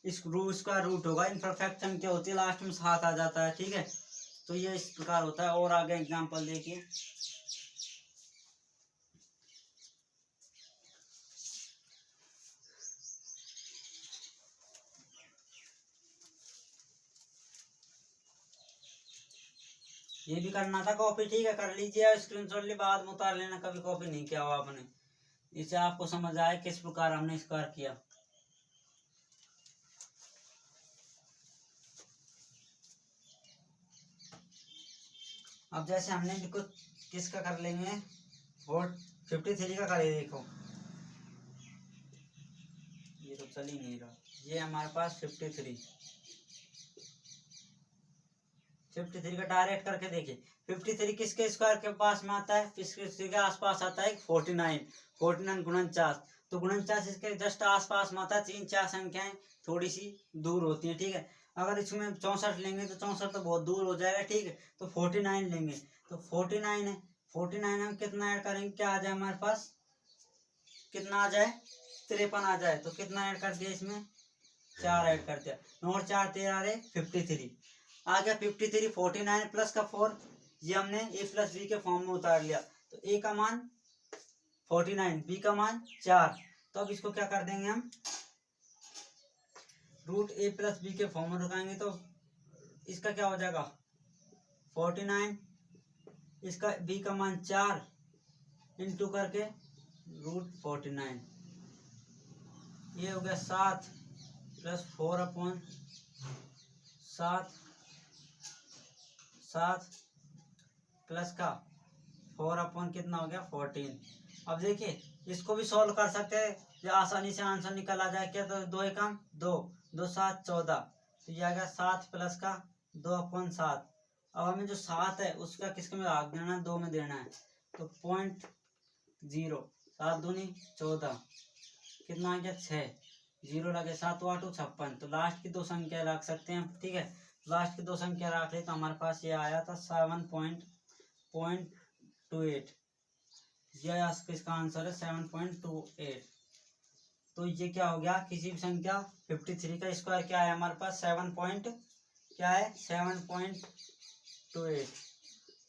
इस स्क्वायर रूट होगा। इनपरफेक्ट क्या होती है लास्ट में 7 आ जाता है, ठीक है। तो ये इस प्रकार होता है। और आगे एग्जांपल देखिए, ये भी करना था कॉपी, ठीक है, कर लीजिए, स्क्रीनशॉट ले, बाद में उतार लेना, कभी कॉपी नहीं किया हुआ आपने। इससे आपको समझ आए किस प्रकार हमने स्क्वायर किया। अब जैसे हमने भी कुछ किसका कर लेंगे, और 53 का करिए। देखो ये तो चल ही नहीं रहा, ये हमारे पास 53 का डायरेक्ट करके देखिए। 53 किसके स्क्वायर के पास में आता है, 53 के आसपास आता है 49 49 तो 49 इसके जस्ट आसपास में आता है। 3 4 संख्याएं थोड़ी सी दूर होती हैं, ठीक है। अगर इसमें 64 लेंगे तो 64 तो बहुत दूर हो जाएगा, ठीक है। तो 49 लेंगे तो 49 है, 49 हम कितना ऐड करेंगे, क्या आ जाए हमारे पास, कितना आ जाए, 53 आ जाए। तो कितना ऐड कर दिया इसमें, 4 ऐड कर दिया, 9 और 4 13 रहे 53 आ गया। 53 49 प्लस का 4, ये हमने ए प्लस बी के फॉर्म में उतार लिया। तो ए का मान 49, बी का मान 4। तो अब इसको क्या कर देंगे हम, रूट ए प्लस बी के फॉर्म में रखाएंगे। तो इसका क्या हो जाएगा 49, इसका बी का मान 4 इंटू करके रूट 49, ये हो गया 7 प्लस 4/7 7 प्लस का 4 कितना हो गया 14। अब देखिए इसको भी सॉल्व कर सकते हैं, ये आसानी से आंसर निकल आ जाए। क्या, तो 2 एकम 2 2 7 14, तो ये आ गया 7 प्लस का 2/7। अब हमें जो 7 है उसका किसके में भाग देना है, 2 में देना है। तो 0.0 7 दूनी 14, कितना आ गया 6, 0 लगे 7 8 56। तो लास्ट की 2 संख्या रख सकते हैं, ठीक है। लास्ट की 2 संख्या रख ले तो हमारे पास ये आया था 7.28। ये इसका आंसर है 7.28। तो ये क्या हो गया, किसी भी संख्या 53 का स्क्वायर क्या है हमारे पास, 7.28।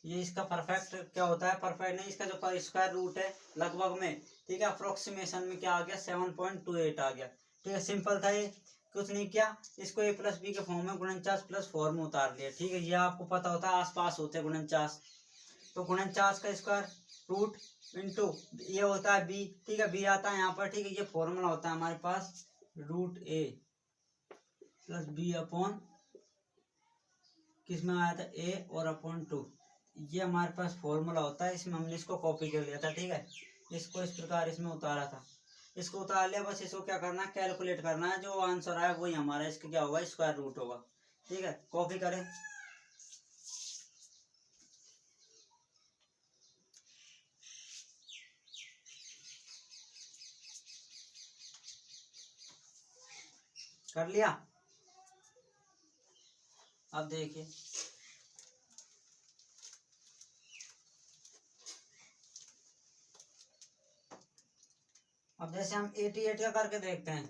ये इसका परफेक्ट क्या होता है, परफेक्ट नहीं, इसका जो स्क्वायर रूट है लगभग में, ठीक है, अप्रोक्सीमेशन में क्या आ गया 7.28 आ गया, ठीक है। सिंपल था ये, कुछ नहीं किया, इसको ए प्लस बी के फॉर्म में 49 + 4 में उतार लिया, ठीक है। ये आपको पता होता है आसपास होते हैं 49। तो 49 का स्क्वायर रूट इंटू ये होता है बी, ठीक है, बी आता है यहाँ पर, ठीक है। ये फॉर्मूला होता है हमारे पास root A plus B upon, किसमें आया था ए और अपॉन 2। ये हमारे पास फॉर्मूला होता है, इसमें हमने इसको कॉपी कर लिया था, ठीक है। इसको इस प्रकार इसमें उतारा था, इसको उतार लिया। बस इसको क्या करना है, कैलकुलेट करना है, जो आंसर आया वही हमारा इसका क्या होगा, स्क्वायर रूट होगा, ठीक है। कॉपी करें, कर लिया। अब देखिए अब जैसे हम 88 का करके देखते हैं।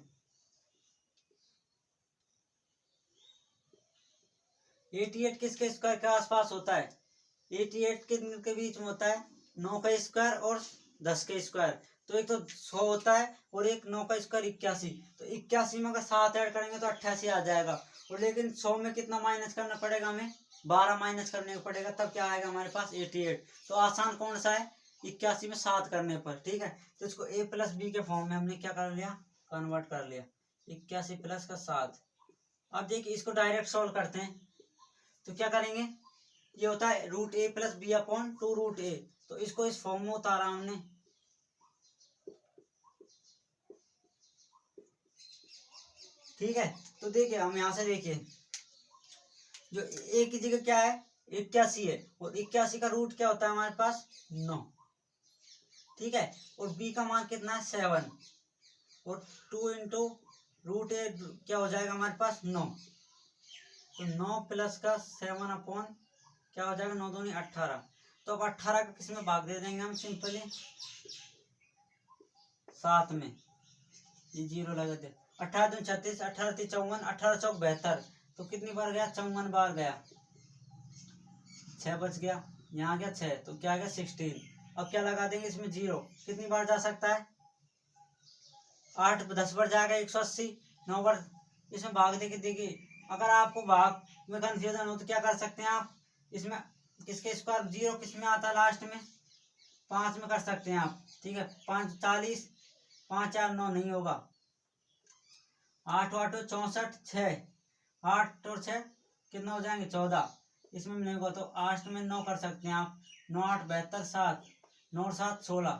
88 किसके स्क्वायर के आसपास होता है, 88 के बीच में होता है 9 का स्क्वायर और 10 का स्क्वायर। तो एक तो 100 होता है और एक 9 का स्क्वायर 81। तो 81 में अगर 7 ऐड करेंगे तो 88 आ जाएगा। और लेकिन 100 में कितना माइनस करना पड़ेगा, हमें 12 माइनस करने को पड़ेगा, तब क्या आएगा हमारे पास 88। तो आसान कौन सा है, 81 में 7 करने पर, ठीक है। तो इसको ए प्लस बी के फॉर्म में हमने क्या कर लिया, कन्वर्ट कर लिया, 81 प्लस का 7। अब देखिए इसको डायरेक्ट सोल्व करते हैं। तो क्या करेंगे, ये होता है root A plus B upon 2 root A. तो इसको इस फॉर्म में उतारा हमने, ठीक है। तो देखिए हम यहाँ से देखिए, जो ए की जगह क्या है 81 है, और 81 का रूट क्या होता है हमारे पास 9, ठीक है। और बी का मान कितना है 7, और 2 इंटू रूट ए क्या हो जाएगा हमारे पास 9। तो 9 प्लस का 7 अपॉन क्या हो जाएगा, 9 दूनी 18। तो अब 18 का किस में भाग दे देंगे हम, सिंपली 7 में, ये 0 लगा दे। 18 दूनी 36, 18 3 54, 18 चौक 72। तो कितनी बार गया, 54 बार गया, 6 बच गया, यहाँ गया 6, तो क्या गया 16। अब क्या लगा देंगे इसमें 0, कितनी बार जा सकता है, 8 10 बार जाएगा 180, 9 बार इसमें भाग दे के देखिए। अगर आपको भाग में कंफ्यूजन हो तो क्या कर सकते हैं आप, इसमें किसके स्क्वायर, 0 किस में आता है लास्ट में, 5 में कर सकते हैं आप, ठीक है। 5 40, 5 4 9 नहीं होगा, 8 8 64, 6, 8 और 6 कितना हो जाएंगे 14, इसमें नहीं होगा तो 8 में 9 कर सकते हैं आप, 9 8 72, 7 9 7 16,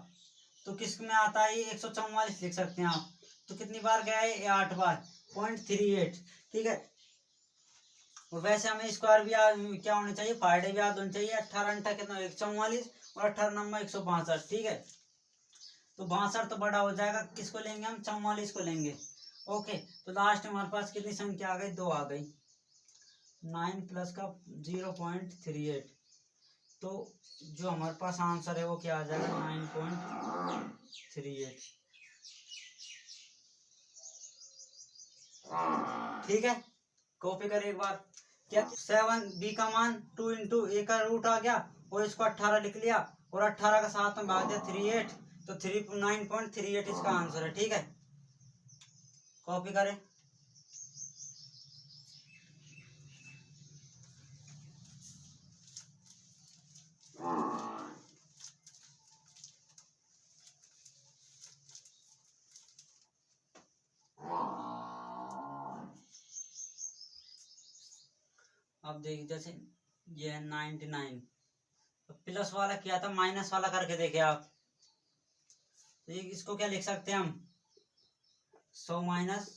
तो किस में आता है ये 144 लिख सकते हैं आप। तो कितनी बार गया है ये 8 बार, 0.38, ठीक है। और वैसे हमें स्क्वायर भी क्या होने चाहिए, फायदे भी याद होने चाहिए। 18 8 कितना 144 और 18 नंबर 162, ठीक है। तो 62 तो बड़ा हो जाएगा, किसको लेंगे हम, 44 को लेंगे। ओके, तो लास्ट में हमारे पास कितनी संख्या आ गई, 2 आ गई, 9 प्लस का 0.38, तो जो हमारे पास आंसर है वो क्या आ जाएगा, 9.38, ठीक है। कॉपी कर एक बार, क्या 7 बी का मान 2 इंटू ए का रूट आ गया और इसको 18 लिख लिया और 18 का 7 में भाग दिया 38, तो 9.38 इसका आंसर है, ठीक है। कॉपी करें, अब देखिए जैसे ये है 99, प्लस वाला किया था, माइनस वाला करके देखे आप, तो इसको क्या लिख सकते हैं हम, 100 माइनस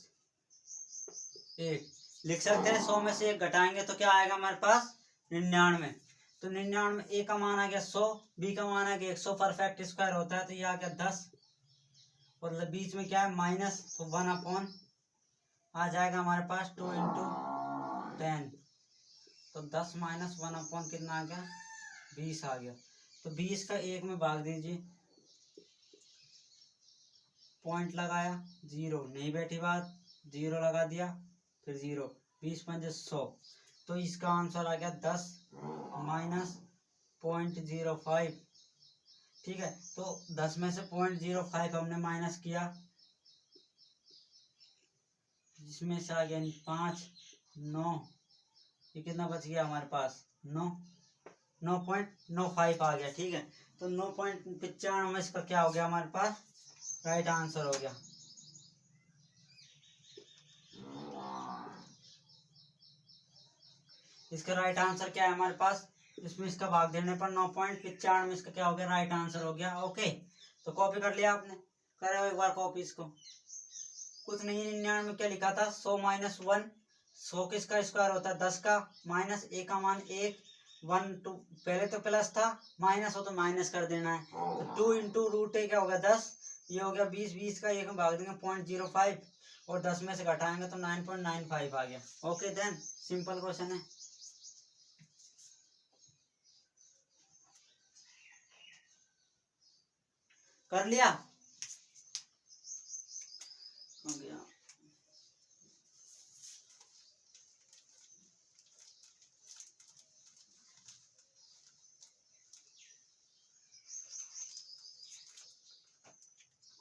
1 लिख सकते हैं। 100 में से 1 घटाएंगे तो क्या आएगा हमारे पास, 99, तो 99 ए का मान आ गया 100, बी का मान आ गया 100, परफेक्ट स्क्वायर होता है तो ये आ गया 10, और बीच में क्या है माइनस, तो 1 आ जाएगा हमारे पास 2 इंटू 10, तो 10 माइनस 1 कितना आ गया, 20 आ गया। तो 20 का 1 में भाग दीजिए, पॉइंट लगाया, 0 नहीं बैठी बात, 0 लगा दिया, फिर 0, 20 पंजे 100, तो इसका आंसर आ गया 10 माइनस 0.05, ठीक है। तो 10 में से 0.05 हमने माइनस किया, जिसमें से आ गया 5 9, ये कितना बच गया हमारे पास, 9.95 आ गया, ठीक है। तो 9.95 में इसका क्या हो गया हमारे पास, राइट आंसर हो गया। इसका राइट आंसर क्या है हमारे पास, इसमें इसका भाग देने पर 9.95 में इसका क्या हो गया, राइट आंसर हो गया। ओके, तो कॉपी कर लिया आपने, करो एक बार कॉपी इसको, कुछ नहीं, 99 में क्या लिखा था, 100 माइनस 1, 100 किसका स्क्वायर होता है 10 का, माइनस ए का मान 1, 1 2, पहले तो प्लस था, माइनस हो तो माइनस कर देना है, तो 2 इंटू रूट ए क्या हो गया 10, ये हो गया 20, 20 का 1 में भाग देंगे 0.05 और 10 में से घटाएंगे तो 9.95 आ गया। ओके देन, सिंपल क्वेश्चन है। कर लिया, हो गया।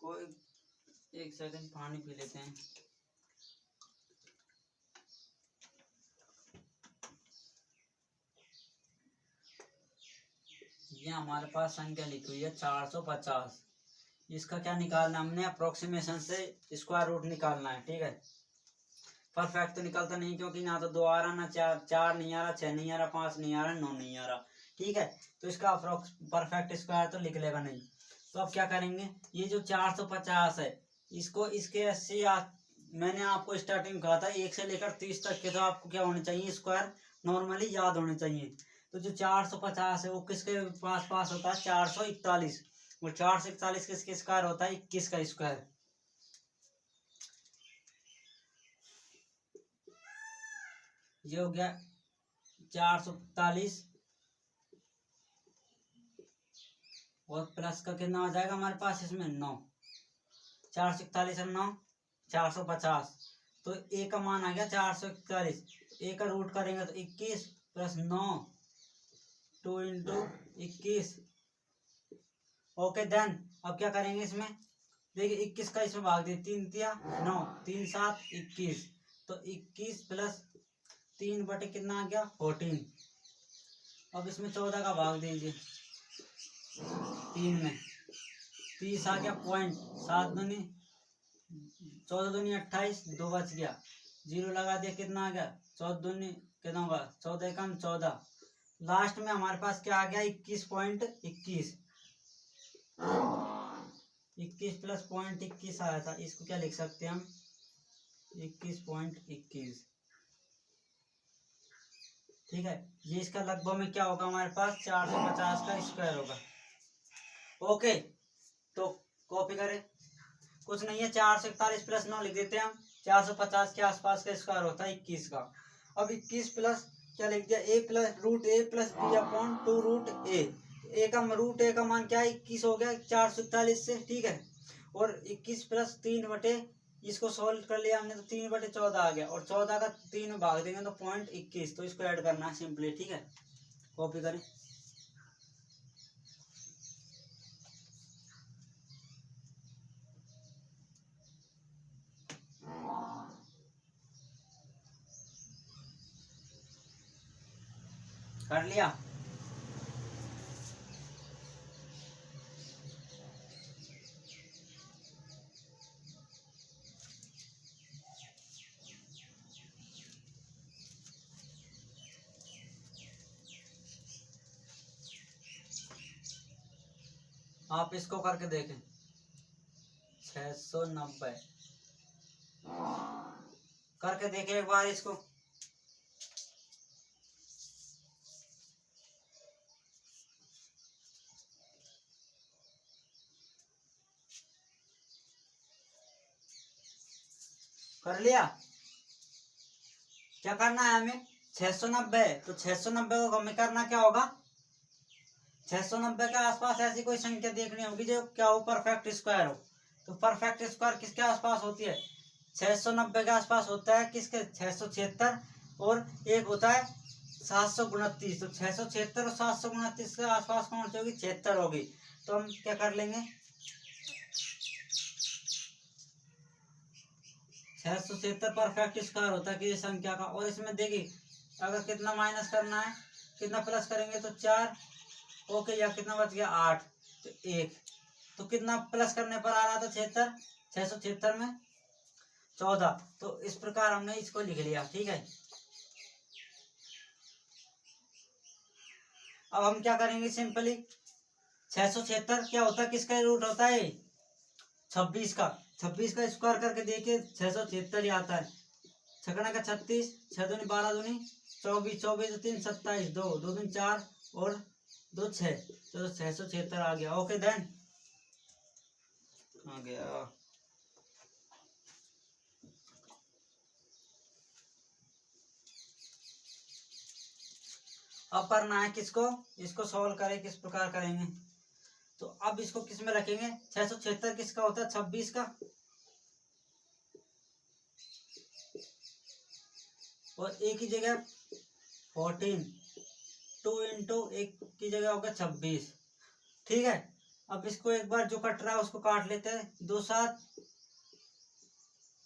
कोई 1 सेकंड पानी पी लेते हैं। ये हमारे पास संख्या लिखी हुई है 450, इसका क्या निकालना, हमने अप्रोक्सीमेशन से स्क्वायर रूट निकालना है, ठीक है। परफेक्ट तो निकलता नहीं, क्योंकि ना तो 2 आ रहा, ना 4 नहीं आ रहा, 6 नहीं आ रहा, 5 नहीं आ रहा, 9 नहीं आ रहा, ठीक है। तो इसका अप्रोक्स परफेक्ट स्क्वायर तो लिख लेगा नहीं। तो अब क्या करेंगे, ये जो 450 है, इसको इसके 80 मैंने आपको स्टार्टिंग में कहा था 1 से लेकर 30 तक के तो आपको क्या होने चाहिए, स्क्वायर नॉर्मली याद होने चाहिए। तो जो 450 है वो किसके पास पास होता है, 441, और 441 किसके स्क्वायर होता है, 21 का स्क्वायर। ये हो गया 441 और प्लस का कितना आ जाएगा हमारे पास इसमें 9, 441 और 9 450, तो ए का मान आ गया 441, ए का रूट करेंगे तो 21 प्लस 9, 2 इंटू 21। ओके देन, अब क्या करेंगे इसमें, देखिए 21 का इसमें भाग दिए, 3 दिया 9, 3 7 21, तो 21 प्लस 3 बटे कितना आ गया 14, अब इसमें 14 का भाग दीजिए 3 में, 30 आ गया पॉइंट, 7 दूनी 14 दूनी 28, 2 बच गया, 0 लगा दिया, कितना आ गया 14 दूनी कितना होगा 14 कम 14, लास्ट में हमारे पास क्या आ गया 21.21, 21 प्लस पॉइंट 21 आया था, इसको क्या लिख सकते हैं हम 21.21। ठीक है, ये इसका लगभग में क्या होगा हमारे पास 450 का स्क्वायर होगा। ओके, तो कॉपी करें, कुछ नहीं है 441 प्लस 9 लिख देते हैं हम, 450 के आसपास का स्क्वायर होता है 21 का। अब 21 प्लस क्या लिख दिया a plus root A plus B upon 2 root A का रूट ए का मान क्या है 21 हो गया 441 से। ठीक है, और 21 प्लस 3 बटे, इसको सोल्व कर लिया हमने तो 3 बटे 14 आ गया, और 14 का 3 में भाग देंगे तो 0.21, तो इसको ऐड करना है सिंपली। ठीक है, कॉपी करें, कर लिया। आप इसको करके देखें 690 करके देखें एक बार इसको। कर लिया, क्या करना है हमें 690, तो 690 को हमें करना क्या होगा 690 के आसपास ऐसी कोई संख्या देखनी होगी जो क्या हो परफेक्ट स्क्वायर हो। तो परफेक्ट स्क्वायर किसके आसपास होती है 690 के आसपास होता है, किसके 676, और एक होता है 729, तो 676 और 729 के आसपास कौन सी होगी 76 होगी। तो हम क्या कर लेंगे 676 परफेक्ट स्क्वायर होता है कि संख्या का, और इसमें देखिए अगर कितना माइनस करना है कितना प्लस करेंगे तो 4, ओके, या कितना बच गया 8, तो 1, तो कितना प्लस करने पर आ रहा था 76, 676 में 14, तो इस प्रकार हमने इसको लिख लिया। ठीक है, अब हम क्या करेंगे सिंपली 676 क्या होता है किसका रूट होता है 26 का, 26 का स्क्वायर करके देखिए 676 ही आता है, छकना का 36, 6 दूनी 12 दूनी 24, 24 3 27, 2 2 दूनी 4 और 2 6, तो 676 आ गया। ओके देन आ गया। अब करना है किसको, इसको सॉल्व करें किस प्रकार करेंगे, तो अब इसको किस में रखेंगे 676 किसका होता है 26 का, और एक की जगह 14, 2 इंटू एक की जगह होगा 26। ठीक है, अब इसको एक बार जो कट रहा है उसको काट लेते हैं, 2 7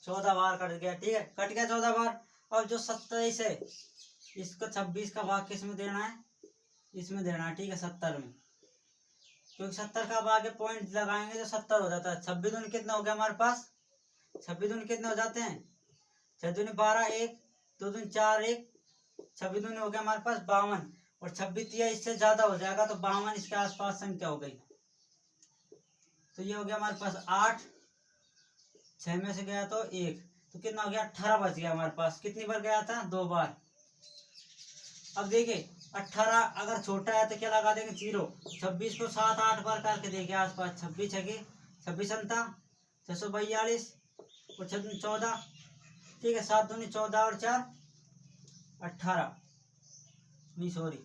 14 बार कट गया। ठीक है, कट गया 14 बार। अब जो 27 है इसको 26 का भाग किस में देना है इसमें देना है। ठीक है, 70 में, क्योंकि 70 का भाग पॉइंट लगाएंगे तो 70 हो जाता है। 26 दूनी कितना हो गया हमारे पास 26 दूनी कितने हो जाते हैं 6 दूनी 12, 1 2 दूनी 4, 1 26 दूनी हो गया हमारे पास 52, और 26 या इससे ज्यादा हो जाएगा तो 52 इसके आसपास संख्या हो गई। तो ये हो गया हमारे पास 8, 6 में से गया तो 1, तो कितना हो गया 18 बच गया हमारे पास। कितनी बार गया था 2 बार। अब देखिए 18 अगर छोटा है तो क्या लगा देंगे 0, 26 को 7 8 बार करके देखिए आसपास, 26 है 26 अंता 642 और 14, ठीक है 7 दूनी 14 और 4 18, नहीं सॉरी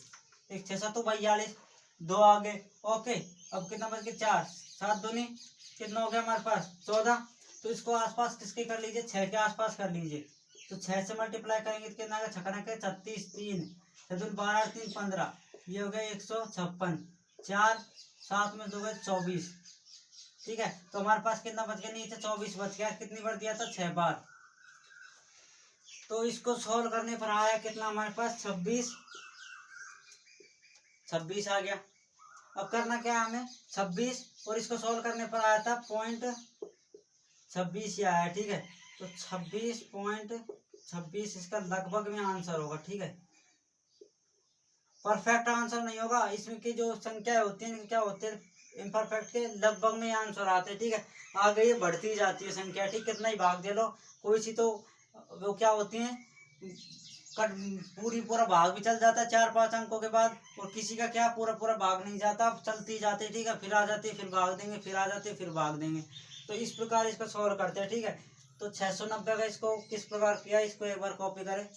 एक 6 7 42, 2 आगे। ओके, अब कितना बच गया 4, 7 दूनी कितना हो गया हमारे पास 14, तो इसको आसपास किसके कर लीजिए 6 के आसपास कर लीजिए, तो 6 से मल्टीप्लाई करेंगे तो कितना आएगा छकना के 36 3 12 3 15, ये हो गया 156, 4 7 में 2 गए 24। ठीक है, तो हमारे पास कितना बच गया नीचे 24 बच गया, कितनी बार दिया था 6 बार। तो इसको सोल्व करने पर आया कितना हमारे पास 26 26 आ गया। अब करना क्या है हमें, 26 और इसको सॉल्व करने पर आया था 0.26 ही आया, ठीक है। तो 26.26 इसका लगभग में आंसर होगा, ठीक है। परफेक्ट आंसर नहीं होगा, इसमें की जो संख्या होती है क्या होते हैं, इम्परफेक्ट के लगभग में आंसर आते हैं, ठीक है। आगे ये बढ़ती जाती है संख्या, ठीक, कितना ही भाग दे लो, कोई सी तो वो क्या होती है, कट पूरा भाग भी चल जाता है 4-5 अंकों के बाद, और किसी का क्या पूरा भाग नहीं जाता, चलती जाती, ठीक है, फिर आ जाती, फिर भाग देंगे, फिर आ जाती, फिर भाग देंगे। तो इस प्रकार इसको सॉल्व करते हैं, ठीक है। तो 690 का इसको किस प्रकार किया, इसको एक बार कॉपी करें।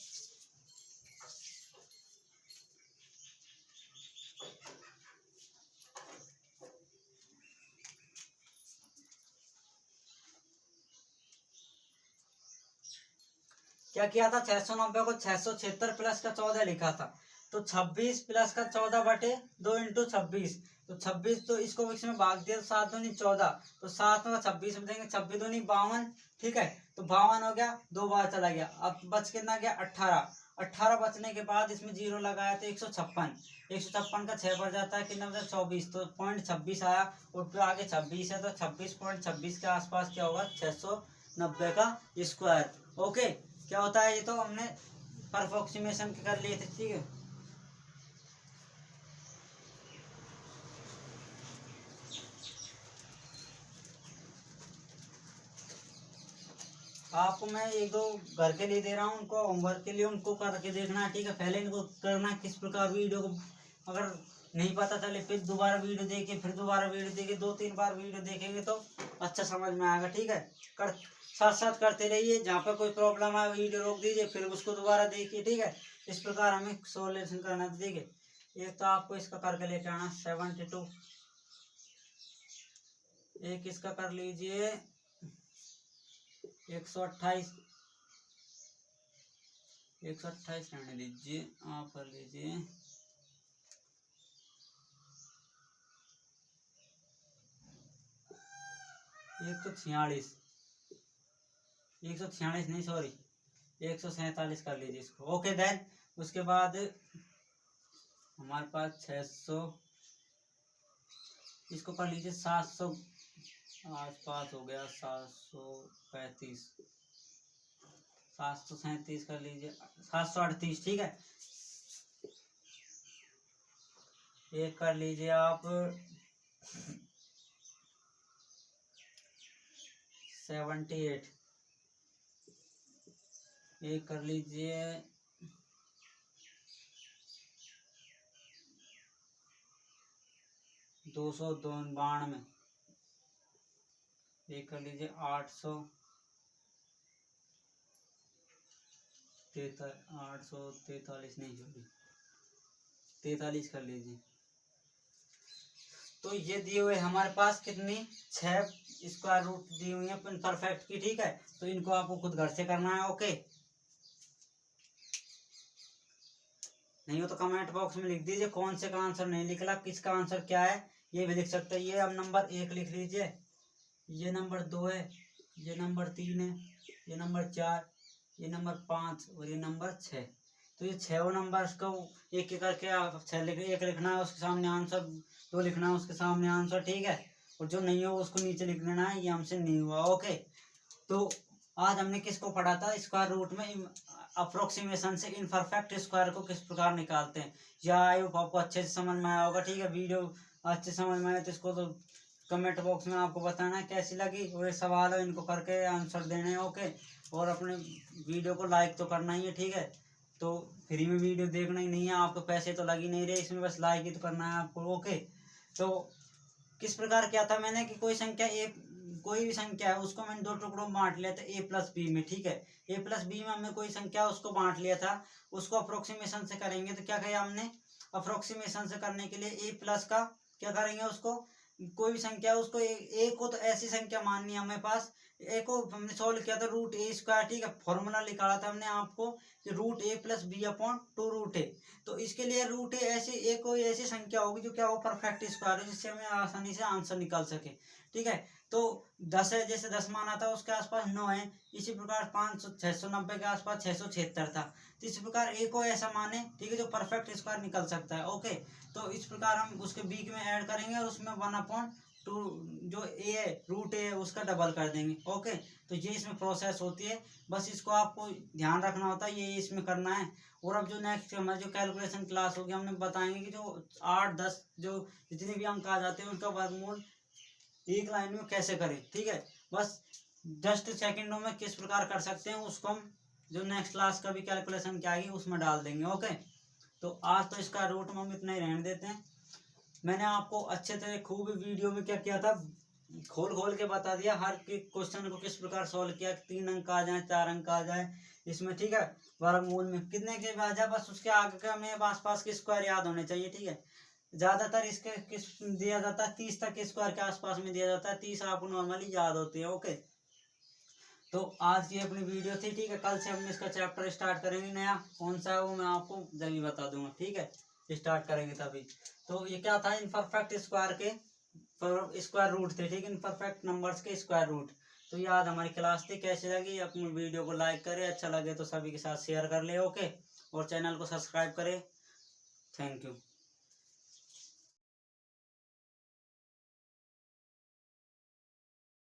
क्या किया था, 690 को 676 प्लस का 14 लिखा था। तो 26 प्लस का 14 बटे 2 इंटू 26, तो 26, तो इसको इसमें भाग दिया, 7 दूनी 14, तो 7 में 26 में देंगे, 26 दूनी 52, ठीक है। तो 52 हो गया, 2 बार चला गया, अब बच कितना गया 18। 18 बचने के बाद इसमें 0 लगाया तो 156, 156 का 6 बढ़ जाता है, कितना बचा 24, तो 0.26 आया, और फिर आगे 26 है, तो 26.26 के आसपास क्या होगा, 690 का स्क्वायर। ओके, क्या होता है, ये तो हमने परफॉक्सीमेशन कर लिए थे, ठीक है। आपको मैं एक दो घर के लिए दे रहा हूँ, उनको होमवर्क के लिए उनको करके देखना है, ठीक है। पहले इनको करना है किस प्रकार, वीडियो को अगर नहीं पता चले फिर दोबारा वीडियो देखिए, फिर दोबारा वीडियो देखिए, 2-3 बार वीडियो देखेंगे तो अच्छा समझ में आएगा, ठीक है। कर साथ साथ करते रहिए, जहाँ पर कोई प्रॉब्लम आए वीडियो रोक दीजिए, फिर उसको दोबारा देखिए, ठीक है। इस प्रकार हमें सोल्यूशन करना है, ठीक है। एक तो आपको इसका करके लेके आना 72, एक इसका कर लीजिए 128, 128 रहने दीजिए, आप कर लीजिए 146, 146 नहीं सॉरी 147 कर लीजिए इसको। ओके देन उसके बाद हमारे पास 600, इसको कर लीजिए 700 आसपास हो गया, 735, 737 कर लीजिए, 738, ठीक है। एक कर लीजिए आप 78, एक कर लीजिए 292, एक कर लीजिए 843 नहीं सॉरी 43 कर लीजिए। तो ये दिए हुए हमारे पास कितनी 6 स्क्वायर रूट दी हुई है परफेक्ट की, ठीक है। तो इनको आपको खुद घर से करना है, ओके। नहीं हो तो कमेंट बॉक्स में लिख दीजिए कौन से का आंसर नहीं निकला, किसका आंसर क्या है, ये भी लिख सकते हैं। ये अब नंबर 1 लिख लीजिए, ये नंबर 2 है, ये नंबर 3 है, ये नंबर 4, ये नंबर 5 और ये नंबर 6। तो ये 6 नंबर को एक एक करके आप 6 लिख, एक लिखना है उसके सामने आंसर, 2 लिखना है उसके सामने आंसर, ठीक है। और जो नहीं हो उसको नीचे लिख देना है, ये हमसे नहीं हुआ, ओके। तो आज हमने किसको पढ़ा था, स्क्वायर रूट में अप्रोक्सीमेशन से इनपरफेक्ट स्क्वायर को किस प्रकार निकालते हैं। या आई होप आपको अच्छे से समझ में आया होगा, ठीक है। वीडियो अच्छे समझ में आए तो इसको तो कमेंट बॉक्स में आपको बताना है कैसी लगी, और ये सवाल है इनको करके आंसर देने हैं, ओके। और अपने वीडियो को लाइक तो करना ही है, ठीक है। तो फ्री में वीडियो देखना ही नहीं है, आपको पैसे तो लग ही नहीं रहे इसमें, बस लाइक ही तो करना है आपको, ओके। तो किस प्रकार किया था मैंने कि कोई संख्या ए, कोई भी संख्या है उसको मैंने 2 टुकड़ों में बांट लिया था ए प्लस बी में, ठीक है। ए प्लस बी में हमने कोई संख्या उसको बांट लिया था, उसको अप्रोक्सीमेशन से करेंगे। तो क्या किया हमने, अप्रोक्सीमेशन से करने के लिए ए प्लस का क्या करेंगे, उसको कोई भी संख्या उसको ए को तो ऐसी संख्या माननी है हमें पास, ए को हमने सॉल्व किया था रूट ए स्क्वायर, ठीक है। फॉर्मूला निकाला था हमने आपको कि root A plus B upon 2 root A. तो इसके लिए रूट ए ऐसी एक कोई ऐसी संख्या होगी जो क्या हो परफेक्ट स्क्वायर है, जिससे हमें आसानी से आंसर निकाल सके, ठीक है। तो 10 है, जैसे 10 माना था उसके आसपास 9 है, इसी प्रकार 690 के आसपास 676 था। तो इस प्रकार एक को ऐसा माने, ठीक है, जो परफेक्ट स्क्वायर निकल सकता है। ओके, तो इस प्रकार हम उसके बीच में ऐड करेंगे और उसमें 1/2 जो ए है, रूट ए है, उसका डबल कर देंगे। ओके, तो ये इसमें प्रोसेस होती है, बस इसको आपको ध्यान रखना होता है, ये इसमें करना है। और अब जो नेक्स्ट हमारी जो कैलकुलेशन क्लास होगी, हमने बताएंगे कि जो 8 10 जो जितने भी अंक आ जाते हैं उनका वर्गमूल एक लाइन में कैसे करें। ठीक है, बस जस्ट सेकंडों में किस प्रकार कर सकते हैं उसको हम जो नेक्स्ट क्लास का भी कैलकुलेशन क्या आएगी उसमें डाल देंगे। ओके, तो आज तो इसका रूट में हम इतना ही रहने देते हैं। मैंने आपको अच्छे तरह खूब वीडियो में क्या किया था, खोल खोल के बता दिया हर क्वेश्चन को किस प्रकार सॉल्व किया, 3 अंक आ जाए 4 अंक आ जाए इसमें। ठीक है, वर्गमूल में कितने के आ जाए, बस उसके आगे का हमें आसपास के स्क्वायर याद होने चाहिए। ठीक है, ज्यादातर इसके किस दिया जाता है, 30 तक के स्क्वायर के आसपास में दिया जाता है, 30 आपको नॉर्मली याद होती है। ओके, तो आज की अपनी वीडियो थी। ठीक है, कल से हम इसका चैप्टर स्टार्ट करेंगे, नया कौन सा है वो मैं आपको जल्दी बता दूंगा। ठीक है, स्टार्ट करेंगे तभी। तो ये क्या था, इनपरफेक्ट स्क्वायर के स्क्वायर रूट थे। ठीक है, इनपरफेक्ट नंबर्स के स्क्वायर रूट। तो ये आज हमारी क्लास थी। कैसी लगी, अपनी वीडियो को लाइक करें, अच्छा लगे तो सभी के साथ शेयर कर ले। ओके, और चैनल को सब्सक्राइब करें। Thank you.